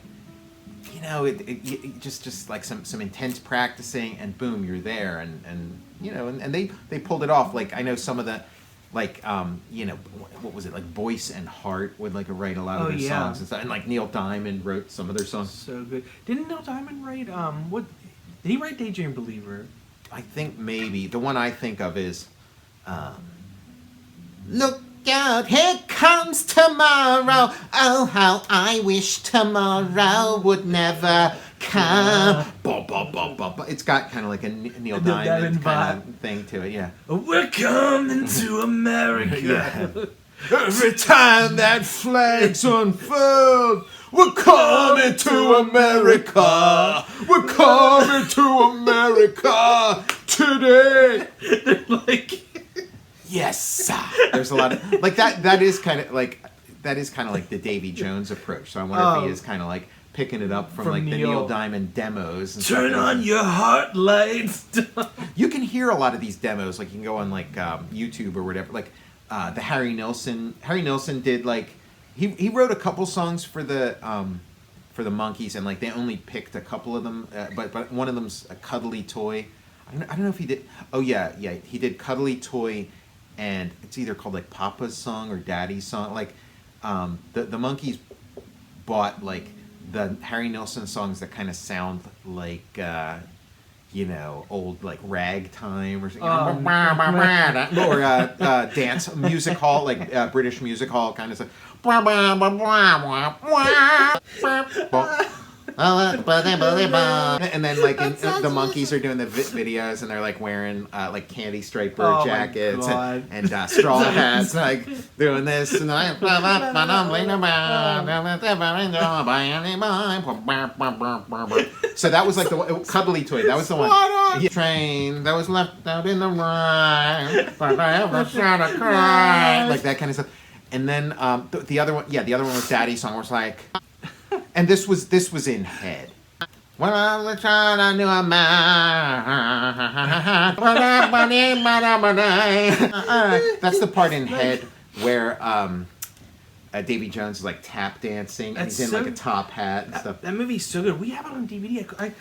you know, it just like some intense practicing, and boom, you're there, and you know, and they pulled it off. Like I know some of the. Like you know, what was it, like Boyce and Hart would like write a lot of their songs and stuff, and like Neil Diamond wrote some of their songs. So good. Didn't Neil Diamond write what? Did he write Daydream Believer? I think maybe the one I think of is, look out, here comes tomorrow. Oh, how I wish tomorrow would never come. It's got kind of like a Neil Diamond kind of thing to it, yeah. We're coming to America. Yeah. Every time that flag's unfurled, we're coming to America. We're coming to America today. They're like, yes. There's a lot of like that. That is kind of like the Davy Jones approach. So I wonder if he is kind of like picking it up from like the Neil Diamond demos. And turn on your heart lights. You can hear a lot of these demos. Like you can go on like YouTube or whatever. Like the Harry Nilsson. Harry Nilsson did like he wrote a couple songs for the Monkees, and like they only picked a couple of them. But one of them's a Cuddly Toy. I don't know if he did. Oh yeah, he did Cuddly Toy, and it's either called like Papa's Song or Daddy's Song. Like the Monkees bought like the Harry Nilsson songs that kind of sound like you know, old like ragtime or dance music hall, like British music hall kind of stuff. And then like the Monkees are doing the videos, and they're like wearing like candy striper jackets and straw hats, like doing this, and so that was like the Cuddly Toy. That was the one. Train that was left out in the rain, like that kind of stuff. And then the other one, the other one was Daddy's Song, was like. And this was in Head. When I was trying, I knew a man. That's the part in Head where Davy Jones is like tap dancing, and he's in like a top hat and stuff. That movie's so good. We have it on DVD. I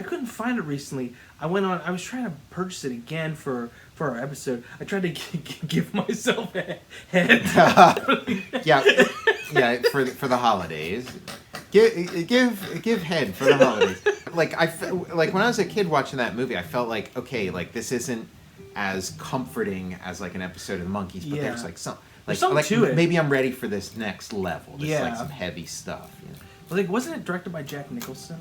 couldn't find it recently. I was trying to purchase it again for our episode. I tried to give myself a head. yeah, for the holidays. Give Head for the holidays. Like like when I was a kid watching that movie, I felt like, okay, like this isn't as comforting as like an episode of the Monkees, but there's like some like to it. Maybe I'm ready for this next level. This like some heavy stuff. You know? Like, wasn't it directed by Jack Nicholson?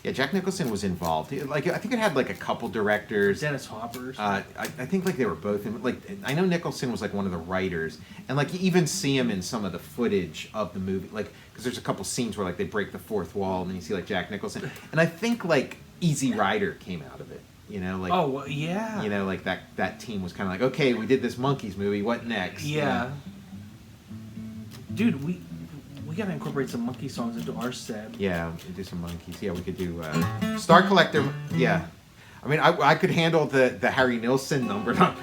Yeah, Jack Nicholson was involved. Like, I think it had like a couple directors. Dennis Hopper. I think like they were both in. Like, I know Nicholson was like one of the writers, and like you even see him in some of the footage of the movie. Like, because there's a couple scenes where like they break the fourth wall, and then you see like Jack Nicholson, and I think like Easy Rider came out of it. You know, like you know, like that team was kind of like, okay, we did this Monkees movie. What next? Yeah. Dude, we gotta incorporate some Monkey songs into our set. Yeah, we could do some Monkees. Yeah, we could do Star Collector. Yeah, I mean, I could handle the Harry Nilsson number. Come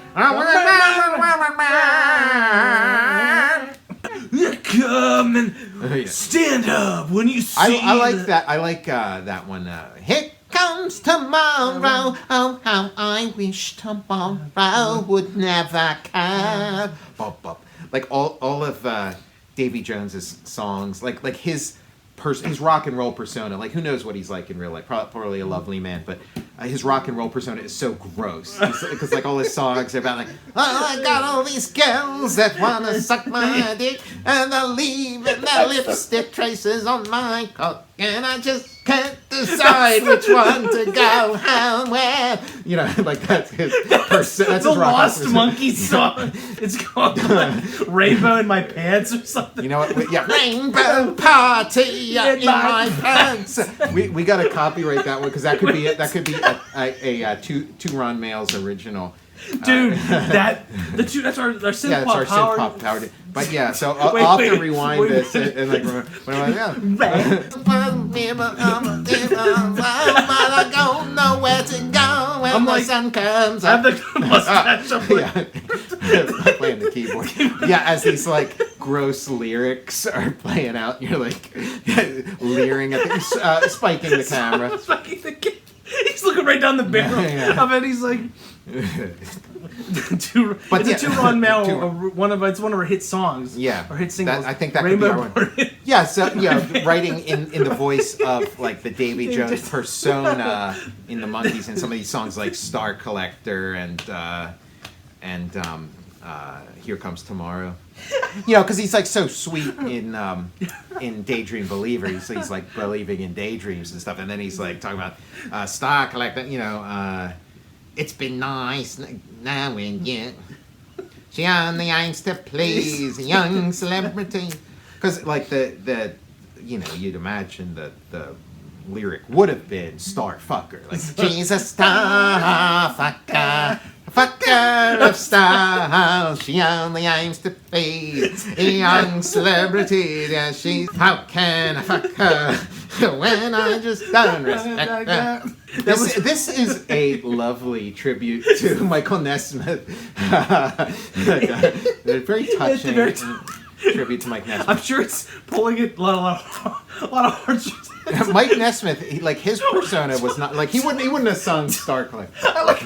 and stand up when you see. I like that. I like that one. Here comes tomorrow. Oh, how I wish tomorrow would never come. like all of Davy Jones's songs, like his rock and roll persona, like who knows what he's like in real life, probably a lovely man, but his rock and roll persona is so gross because like all his songs are about like, oh, I got all these girls that want to suck my dick and they're leaving their lipstick traces on my cock and I just can't decide which one to go home with. You know, like that's his person. That's the his rock Lost person. Monkees song. It's called like, Rainbow in My Pants or something. You know what? Yeah, Rainbow Party in my pants. We got to copyright that one because that could be a two Ron Mails original. Dude, that's our synth yeah, pop it's our powered. synth pop powered. But yeah, so I'll have to rewind this and like remember. But I'm like, I don't know where to go when the sun comes up. I have the mustache. Yeah, playing the keyboard. Yeah, as these like gross lyrics are playing out, you're like leering at the spiking the camera. He's looking right down the barrel of it. He's like, it's a two Ron Mail. It's one of her hit songs. Yeah, or hit singles. I think that Rainbow could be our one. Yeah, so writing in the voice of like the Davy Jones persona in the Monkees and some of these songs like Star Collector and Here Comes Tomorrow. You know, because he's like so sweet in Daydream Believer. He's like believing in daydreams and stuff, and then he's like talking about Star Collector. You know, it's been nice now and yet. She only aims to please a young celebrity. Because like the you know, you'd imagine that the lyric would have been Star Fucker. Like she's a star fucker. Fucker of style, she only aims to please a young celebrity. Yeah, how can I fuck her when I just don't respect her? This is a lovely tribute to Michael Nesmith. Very touching tribute to Mike Nesmith. I'm sure it's pulling it a lot of heartstrings. Mike Nesmith, his persona was not like he wouldn't have sung Star Collector. I like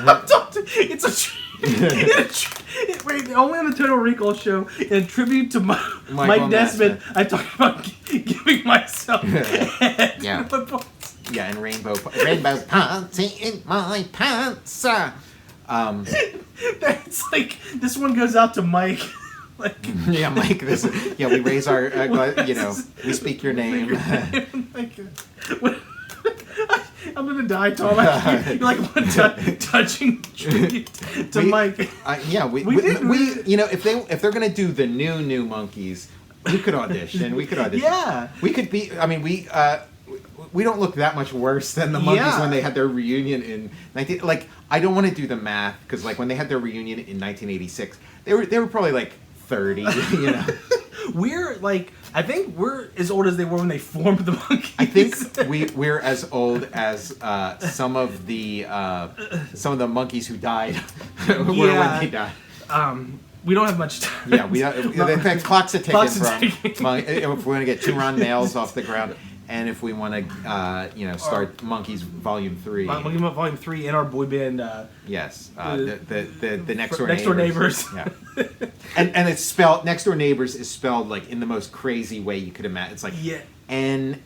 it's wait, only on the Total Recall show in tribute to Mike Nesmith. I talked about giving myself yeah, and Rainbow Party in my pants. That's like this one goes out to Mike. Like, yeah, Mike. We raise our, we speak your name. I'm gonna die, Tom. You're like one touching tribute to Mike. We you know, if they're gonna do the new Monkees, we could audition. Yeah, we could be. I mean, we don't look that much worse than the Monkees when they had their reunion in 19. Like, I don't want to do the math because like when they had their reunion in 1986, they were probably like 30, you know. I think we're as old as they were when they formed the Monkees. I think we're as old as some of the Monkees who died were when they died. We don't have much time. Yeah, in fact, clock's a ticking if we want to get two Ron Mails off the ground. And if we want to, start Monkees Volume 3. Volume 3 in our boy band. Yes, the Next Door Neighbors. Yeah, and it's spelled Next Door Neighbors is spelled like in the most crazy way you could imagine. It's like NXT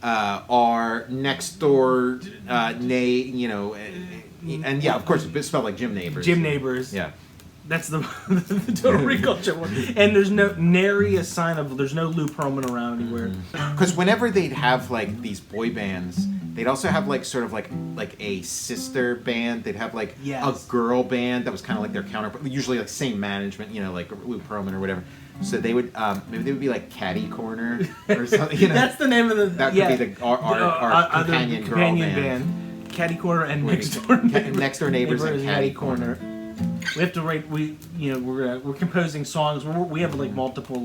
R Next Door and yeah, of course it's spelled like Jim Neighbors. Jim Neighbors. Yeah. That's the Total Recall show one. And there's nary a sign of, there's no Lou Pearlman around anywhere. Because whenever they'd have like these boy bands, they'd also have like sort of like a sister band. They'd have like a girl band that was kind of like their counterpart. Usually like same management, like Lou Pearlman or whatever. So they would maybe they would be like Catty Corner or something. That's the name of the. That could be our companion girl band. Catty Corner and Next Door Neighbors and Catty Corner. We have to write. We're composing songs. We have like multiple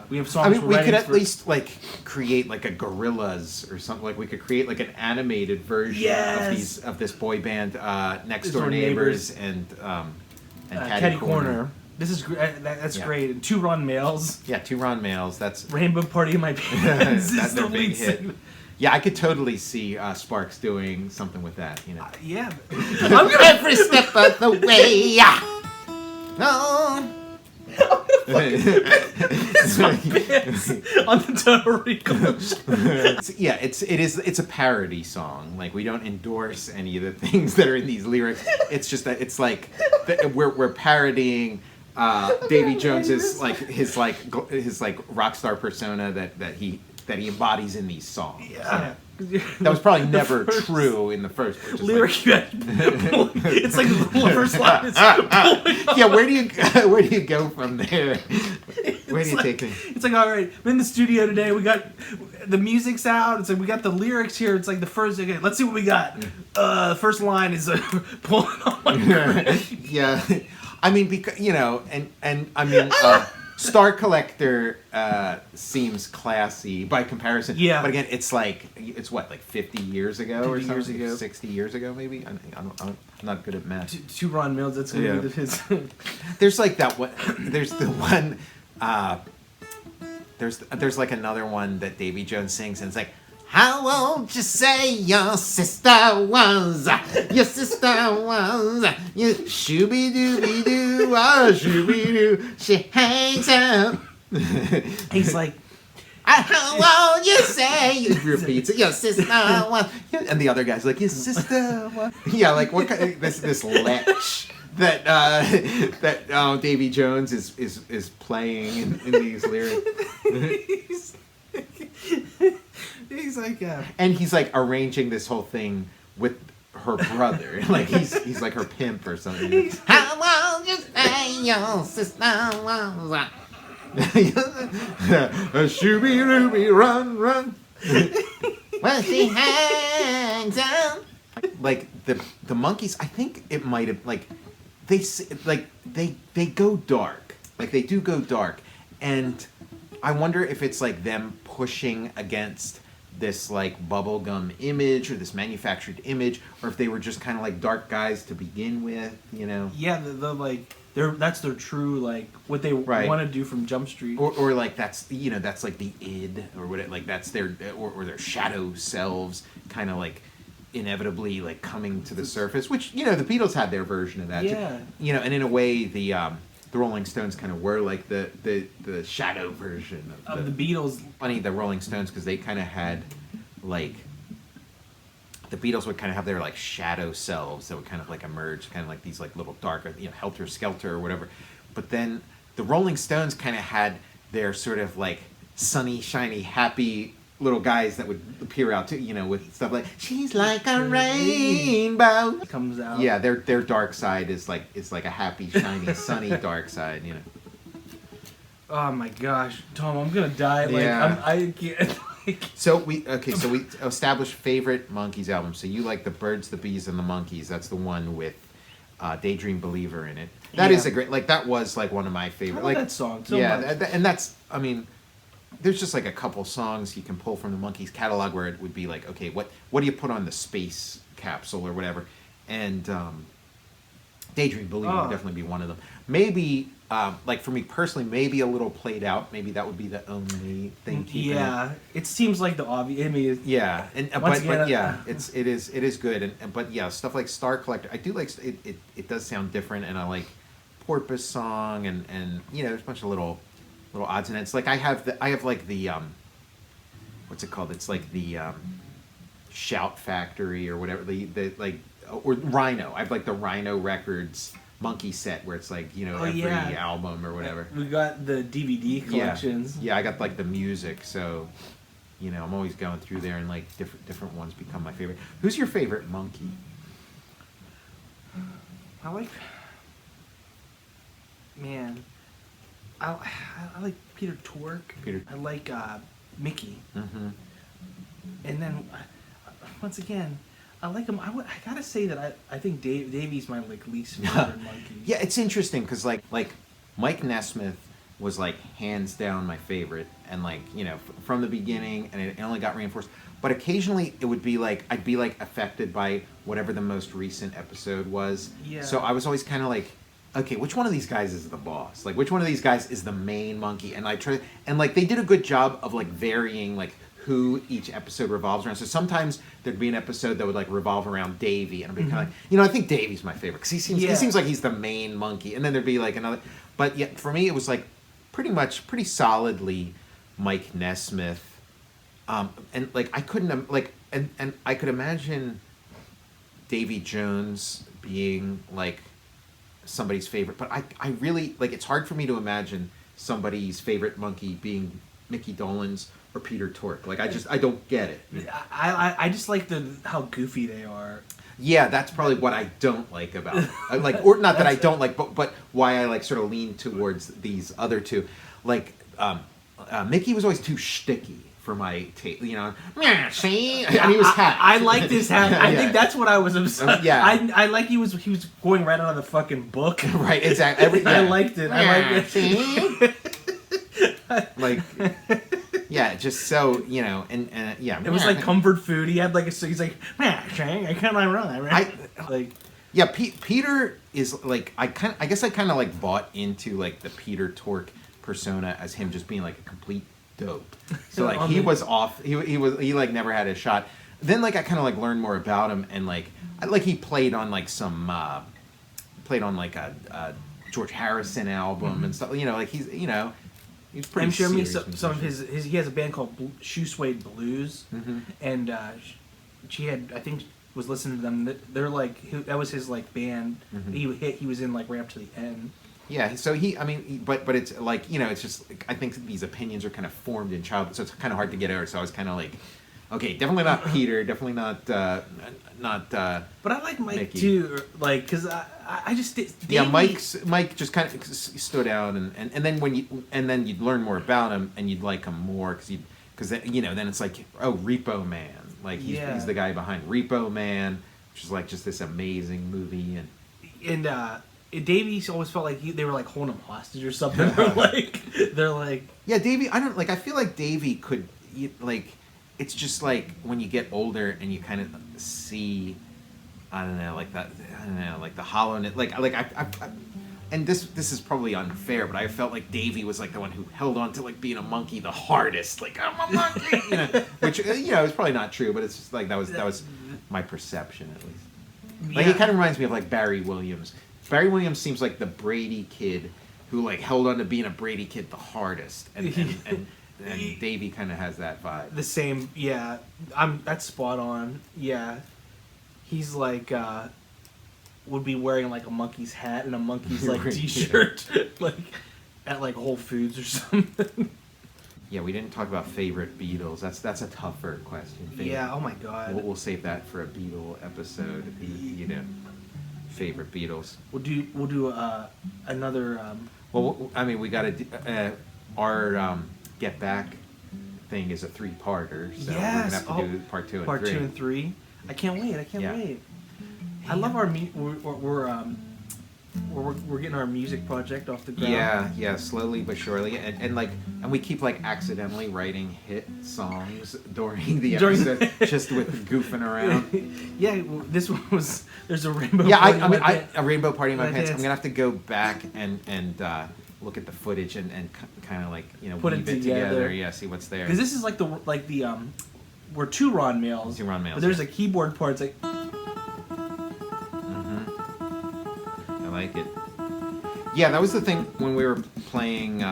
we have songs. I mean, we could at least like create like a Gorillaz or something. Like we could create like an animated version of this boy band, Next Door Neighbors and Catty Corner. This is that's great. And two Ron Mails. Yeah, two Ron Mails. That's Rainbow Party in My Pants. That's their big hit. Yeah, I could totally see Sparks doing something with that, yeah. I'm gonna every step of the way. No. It's my pants on the Total Recall show. Yeah, it's a parody song. Like, we don't endorse any of the things that are in these lyrics. It's just that it's like we're parodying Davy Jones's his rock star persona that he embodies in these songs. Yeah. That was probably never true in the first place. Lyric you had. It's like the first line is yeah, where do you go from there? Where do you take it? It's like, all right, I'm in the studio today. We got the music's out. It's like we got the lyrics here. It's like the first. Okay, let's see what we got. First line is pulling on my Yeah, I mean, because and I mean. Star Collector seems classy by comparison. Yeah. But again, it's what, like 50 years ago or 50 years something? ago. 60 years ago, maybe? I'm not good at math. Two Ron Mills, that's going to be his. There's like that one. There's the one. There's like another one that Davy Jones sings, and it's like, how won't you say your sister was? Your sister was. You shooby-dooby-doo, oh, shooby-doo. She hangs out. He's like, how won't you say? He repeats it. Your sister was. And the other guy's like, your sister was. Yeah, like what kind of, this lech that Davy Jones is playing in these lyrics. He's like, and he's like arranging this whole thing with her brother, like he's like her pimp or something. How won't you say your sister was? Shooby dooby run. Well, she hangs out. Like the Monkees, I think it might have they go dark. Like they do go dark, and I wonder if it's like them pushing against this like bubblegum image or this manufactured image, or if they were just kind of like dark guys to begin with, Yeah, the like that's their true like what they want to do from Jump Street, or like that's that's like the id or what like that's their or their shadow selves kind of like inevitably like coming to the surface, which the Beatles had their version of that. Yeah. Too. And in a way the Rolling Stones kind of were like the shadow version of the Beatles. Funny, the Rolling Stones, because they kind of had like the Beatles would kind of have their like shadow selves that would kind of like emerge, kind of like these like little darker, Helter Skelter or whatever. But then the Rolling Stones kind of had their sort of like sunny, shiny, happy little guys that would appear out too, with stuff like "She's like a rainbow" comes out. Yeah, their dark side is like a happy, shiny, sunny dark side. Oh my gosh, Tom, I'm gonna die. Like Yeah. I can't. So we established favorite Monkees album. So you like the Birds, the Bees, and the Monkees. That's the one with Daydream Believer in it. That is a great that was like one of my favorite. I love that song so much. And that's there's just like a couple songs you can pull from the Monkees catalog where it would be like, okay, what do you put on the space capsule or whatever? And Daydream Believer would definitely be one of them. Maybe like for me personally, maybe a little played out. Maybe that would be the only thing. It seems like the obvious. I mean, yeah, and but yeah, it is good. But yeah, stuff like Star Collector, I do like. It does sound different, and I like Porpoise Song, and there's a bunch of little odds and ends. Like I have like the what's it called? It's like the Shout Factory or whatever. The like or Rhino. I have like the Rhino Records Monkey set where it's like every album or whatever. We got the DVD collections. Yeah, I got like the music, so I'm always going through there and like different ones become my favorite. Who's your favorite Monkee? I like Peter Tork. I like Mickey. Mm-hmm. And then once again, I like him. I gotta say that I think Davy's my like least favorite Monkey. Yeah, it's interesting because like Mike Nesmith was like hands down my favorite, and like from the beginning, and it only got reinforced. But occasionally it would be like I'd be like affected by whatever the most recent episode was. Yeah. So I was always kind of like, okay, which one of these guys is the boss? Like which one of these guys is the main Monkee? And I try and like they did a good job of like varying like who each episode revolves around. So sometimes there'd be an episode that would like revolve around Davy, and I'd be kind of like, you know, I think Davy's my favorite because he seems like he's the main monkey. And then there'd be like another, but yet for me it was like pretty solidly Mike Nesmith, and like I couldn't like and I could imagine Davy Jones being like somebody's favorite, but I really like it's hard for me to imagine somebody's favorite monkey being Mickey Dolenz or Peter Tork. Like I don't get it. I just like how goofy they are. Yeah, that's probably what I don't like about like, or not that I don't like, but why I like sort of lean towards these other two. Like Mickey was always too shticky for my taste, you know. See, and he was happy. I like this hat. I think that's what I was obsessed. Yeah, I like he was going right out of the fucking book. Right, exactly. I liked it. I liked it. Like, yeah, just so you know, and yeah, it was like comfort food. He had like he's like, man, I can't run. Right? Like, yeah, Peter is like I guess I kind of like bought into like the Peter Tork persona as him just being like a complete dope. So like he was off. He like never had a shot. Then like I kind of like learned more about him, and like he played on like some played on like a George Harrison album and stuff. You know, like he's pretty. I'm sure me serious some of his he has a band called Shoe Suede Blues, and she had I think was listening to them. They're like that was his like band. He was in like right up to the end. Yeah, so but it's like, you know, it's just, I think these opinions are kind of formed in childhood, so it's kind of hard to get over. So I was kind of like, okay, definitely not Peter, definitely not. But I like Mike Mickey. too, like, because I just yeah, Mike just kind of stood out, and then you'd learn more about him, and you'd like him more because you know, then it's like, oh, Repo Man, like he's the guy behind Repo Man, which is like just this amazing movie, and Davey always felt like they were like holding him hostage or something. they're like yeah, Davey. I feel like Davey could like. It's just like when you get older and you kind of see, I don't know, like that. I don't know, like the hollowness. Like I and this is probably unfair, but I felt like Davey was like the one who held on to like being a monkey the hardest. Like, I'm a monkey, you know, which you know is probably not true, but it's just like that was my perception at least. Like he kind of reminds me of like Barry Williams. Barry Williams seems like the Brady kid who like held on to being a Brady kid the hardest, and Davey kind of has that vibe. The same, yeah. That's spot on. Yeah, he's like would be wearing like a Monkees hat and a Monkees like t-shirt, like at like Whole Foods or something. Yeah, we didn't talk about favorite Beatles. That's a tougher question. Yeah. Oh my God. We'll save that for a Beatle episode. You know. Favorite Beatles. We'll do another. Well, I mean, we got to our Get Back thing is a 3-parter, so we're gonna have to do part 2 and 3. Part 2 and 3. I can't wait. wait. I love our we're getting our music project off the ground. Yeah, slowly but surely, and we keep like accidentally writing hit songs during the episode, just with goofing around. Yeah, this one was there's a rainbow. Yeah, party a rainbow party in my pants. I'm gonna have to go back and look at the footage and kind of like, you know, put weave it together. Yeah, see what's there. Because this is like the we're 2 Ron Mails. 2 Ron Mails. But there's a keyboard part. It's like. I like it. Yeah, that was the thing when we were playing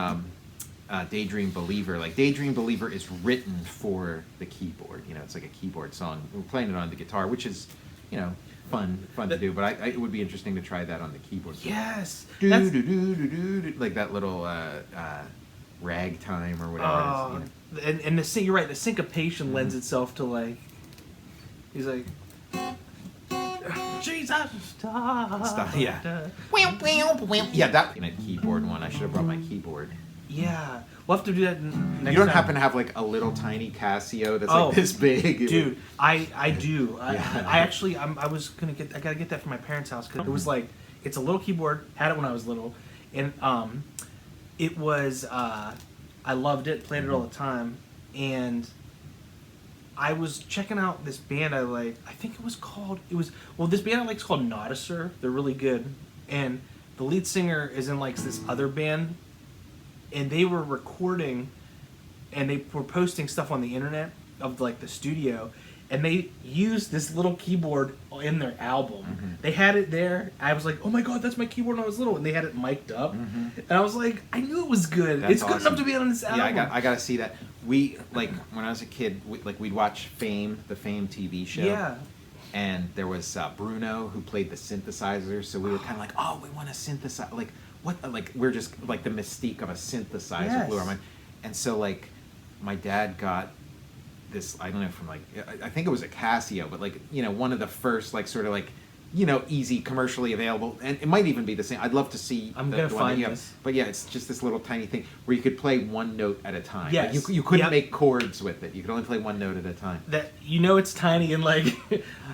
Daydream Believer. Like, Daydream Believer is written for the keyboard. You know, it's like a keyboard song. We're playing it on the guitar, which is, you know, fun to do. But it would be interesting to try that on the keyboard. Yes. Like that little ragtime or whatever it is. You know? And you're right. The syncopation lends itself to like. He's like. Jesus, stop. Yeah. Yeah, that keyboard one. I should have brought my keyboard. Yeah, we'll have to do that next You don't time. happen to have like a little tiny Casio that's like this big? Dude, I do. Yeah. I actually I gotta get that from my parents' house because it was like it's a little keyboard. Had it when I was little, and it was I loved it. Played it all the time, and I was checking out this band I like. I think this band I like is called Nautisser. They're really good. And the lead singer is in like this other band. And they were recording and they were posting stuff on the internet. of like the studio, and they used this little keyboard in their album. They had it there. I was like, oh my god, that's my keyboard when I was little, and they had it mic'd up, and I was like, I knew it was good. That's it's good awesome. enough to be on this album. Yeah, I gotta see that. We like when I was a kid, we'd watch Fame, the Fame TV show. Yeah. And there was Bruno who played the synthesizer, so we were kind of like, oh, we want to synthesize, like what, like we're just like the mystique of a synthesizer blew our mind. And so like my dad got this, I don't know, from like, I think it was a Casio, but like, you know, one of the first like sort of like, you know, easy, commercially available, and it might even be the same. I'd love to see. I'm gonna find this. But yeah, it's just this little tiny thing where you could play one note at a time. Yes. Like you couldn't make chords with it. You could only play one note at a time. That, you know, it's tiny and like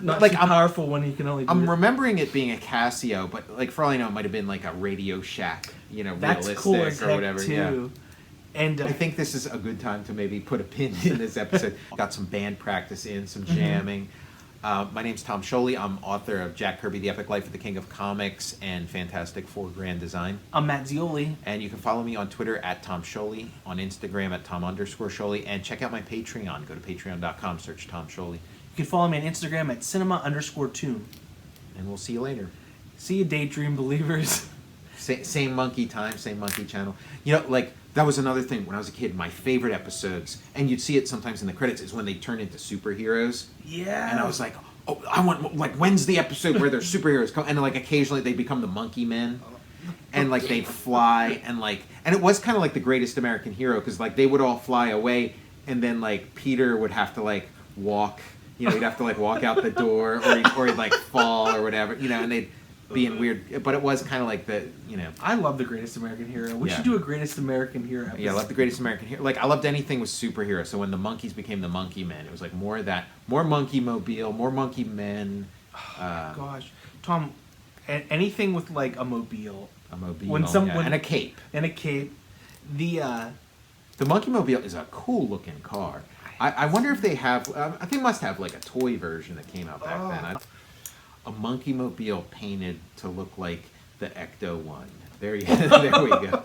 not like too powerful when you can only do I'm it. remembering it being a Casio, but like for all I know, it might have been like a Radio Shack, you know, That's realistic cool as or heck whatever. too. Yeah. And I think this is a good time to maybe put a pin in this episode. Got some band practice in, some jamming. My name's Tom Scioli. I'm author of Jack Kirby, The Epic Life of the King of Comics, and Fantastic Four Grand Design. I'm Matt Zeoli. And you can follow me on Twitter at Tom Scioli, on Instagram at Tom_Scioli, and check out my Patreon. Go to patreon.com, search Tom Scioli. You can follow me on Instagram at cinema_tune. And we'll see you later. See you, Daydream Believers. Same monkey time, same monkey channel. You know, like, that was another thing when I was a kid. My favorite episodes, and you'd see it sometimes in the credits, is when they turn into superheroes. Yeah. And I was like, oh, I want, like, when's the episode where their superheroes come? And, like, occasionally they become the Monkey Men. And, like, they'd fly, and, like, and it was kind of like the Greatest American Hero, because, like, they would all fly away, and then, like, Peter would have to, like, walk, you know, he'd have to, like, walk out the door, or he'd like, fall, or whatever, you know, and they'd be in weird, but it was kind of like the, you know. I love the Greatest American Hero. We should do a Greatest American Hero episode. Yeah, I love the Greatest American Hero. Like, I loved anything with superheroes. So when the Monkees became the Monkey Men, it was like more of that, more Monkey Mobile, more Monkey Men. Gosh, Tom, anything with like a mobile. A mobile, when someone, and a cape. And a cape. The Monkey Mobile is a cool looking car. I wonder if they have, they must have like a toy version that came out back then. A Monkey Mobile painted to look like the Ecto one. There we go.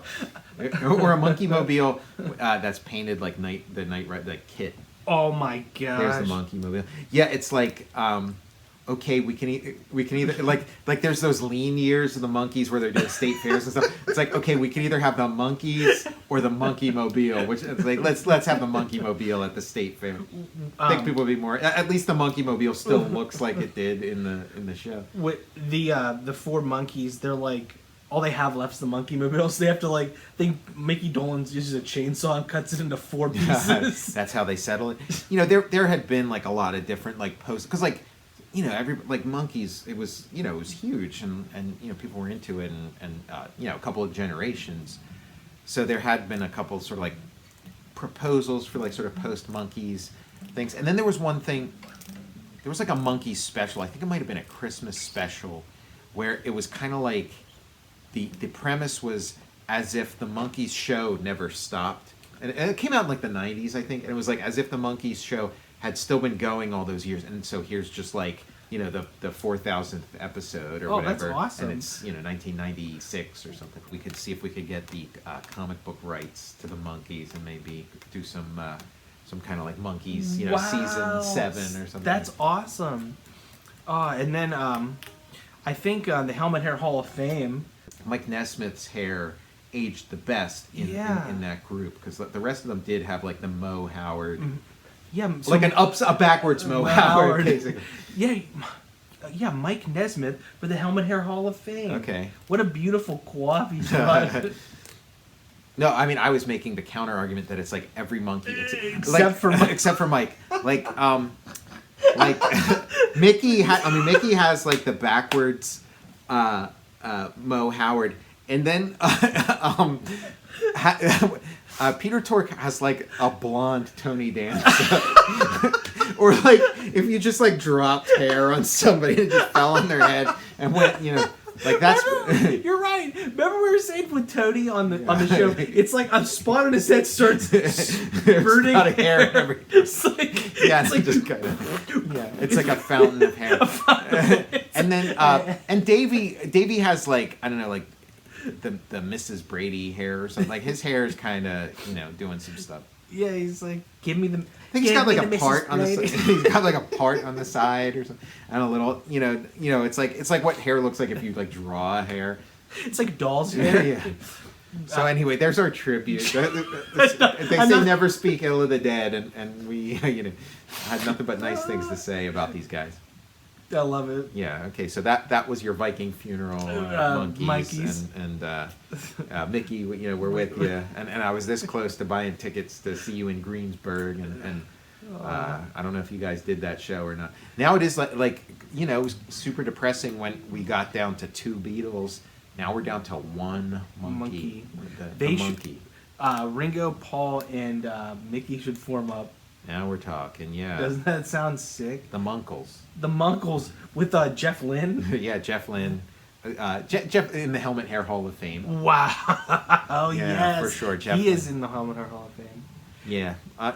Or a Monkey Mobile that's painted like the kit. Oh my gosh. There's the Monkey Mobile. Yeah, it's like okay, we can either like there's those lean years of the Monkees where they're doing state fairs and stuff. It's like, okay, we can either have the Monkees or the Monkey Mobile, which it's like let's have the Monkey Mobile at the state fair. I think people would be more. At least the Monkey Mobile still looks like it did in the show. With the four monkeys, they're like, all they have left is the Monkey Mobile, so they have to like, Mickey Dolenz uses a chainsaw and cuts it into 4 pieces. That's how they settle it. You know, there had been like a lot of different like posts, because like, you know, like Monkees, it was, you know, it was huge, and you know, people were into it, and you know, a couple of generations. So there had been a couple sort of like proposals for like sort of post Monkees things, and then there was one thing. There was like a Monkees special. I think it might have been a Christmas special, where it was kind of like the premise was as if the Monkees show never stopped, and it came out in like the 90s, I think, and it was like as if the Monkees show had still been going all those years, and so here's just like, you know, the 4,000th episode or whatever. That's awesome. And it's, you know, 1996 or something. We could see if we could get the comic book rights to the Monkees and maybe do some kind of like Monkees, you know, season 7 or something. That's awesome. And then I think the Helmet Hair Hall of Fame. Mike Nesmith's hair aged the best in that group, because the rest of them did have like the Mo Howard. Yeah, so like a backwards Mo Howard, basically. Yeah, Mike Nesmith for the Helmet Hair Hall of Fame. Okay. What a beautiful coif he's got. No, I mean, I was making the counter argument that it's like every monkey, except for Mike. Except for Mike. Like Mickey has like the backwards Mo Howard, and then Peter Tork has like a blonde Tony Danza. Or like if you just like dropped hair on somebody and it just fell on their head and went, you know, like that's. You're right. Remember we were saying with Tony on the show, it's like a spot on his head starts spurting hair. It's like, yeah, it's like just kind of, yeah, it's like a fountain of hair. And then and Davey has like, I don't know, like the Mrs. Brady hair or something. Like his hair is kind of, you know, doing some stuff. Yeah, he's like, give me the. I think he's got like a part on the side. He's got like a part on the side or something, and a little, it's like what hair looks like if you like draw a hair. It's like doll's hair. Yeah. So anyway, there's our tribute. They say never speak ill of the dead, and we had nothing but nice things to say about these guys. I love it. Yeah. Okay. So that was your Viking funeral, Monkees, and Mickey. We're with you, and I was this close to buying tickets to see you in Greensburg, and I don't know if you guys did that show or not. Now it is like it was super depressing when we got down to 2 Beatles. Now we're down to 1 monkey. The monkey. Ringo, Paul, and Mickey should form up. Now we're talking, yeah. Doesn't that sound sick? The Monkles. The Monkles with Jeff Lynne. Yeah, Jeff Lynne. Jeff in the Helmet Hair Hall of Fame. Wow. Oh yeah, yes. For sure. Jeff he Lynne. is in the Helmet Hair Hall of Fame. Yeah. I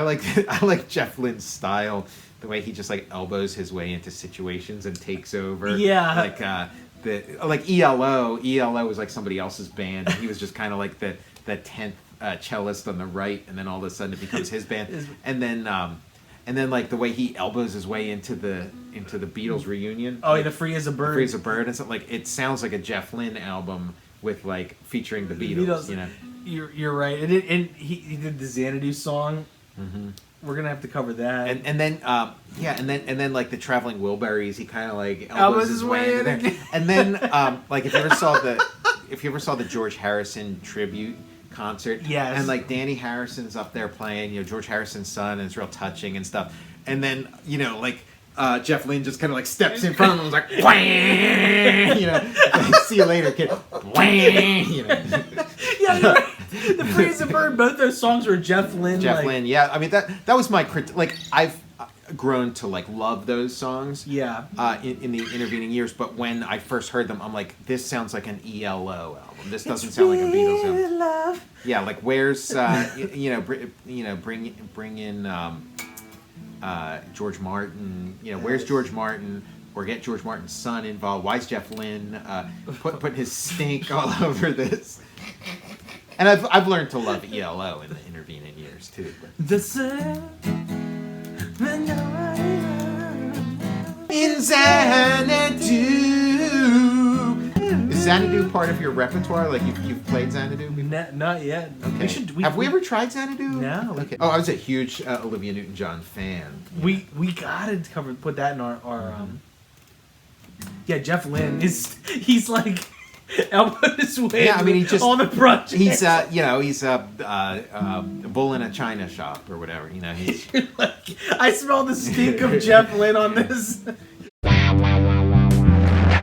like Jeff Lynne's style, the way he just like elbows his way into situations and takes over. Yeah. Like ELO was like somebody else's band, and he was just kind of like the 10th cellist on the right, and then all of a sudden it becomes his band, and then like the way he elbows his way into the Beatles reunion. Oh, the Free as a Bird. Free as a Bird, and so like it sounds like a Jeff Lynne album with like featuring the Beatles. You're right, and he did the Xanadu song. Mm-hmm. We're gonna have to cover that. And then like the Traveling Wilburys, he kind of like elbows his way in there. And then like if you ever saw the George Harrison tribute concert, yes, and like Danny Harrison's up there playing, George Harrison's son, and it's real touching and stuff. And then Jeff Lynne just kind of like steps in front of him and was like, like, see you later, kid. Yeah, you're right. The Free as a Bird, both those songs were Jeff Lynne. Lynne, yeah. I mean that was my like I've grown to like love those songs. Yeah. In the intervening years, but when I first heard them, I'm like, this sounds like an ELO album. This doesn't sound like a Beatles album. Love. Yeah, like where's bring in George Martin. Where's George Martin? Or get George Martin's son involved. Why is Jeff Lynne putting his stink all over this? And I've learned to love ELO in the intervening years too. The sun in Xanadu. Is Xanadu part of your repertoire? Like you've played Xanadu before? Not yet. Okay. Have we ever tried Xanadu? No. Okay. Oh, I was a huge Olivia Newton-John fan. We gotta put that in our Yeah, Jeff Lynne he's like elbowed his way. Yeah, I mean, he just on the project. He's he's a bull in a china shop or whatever. He's like, I smell the stink of Jeff Lynne on this.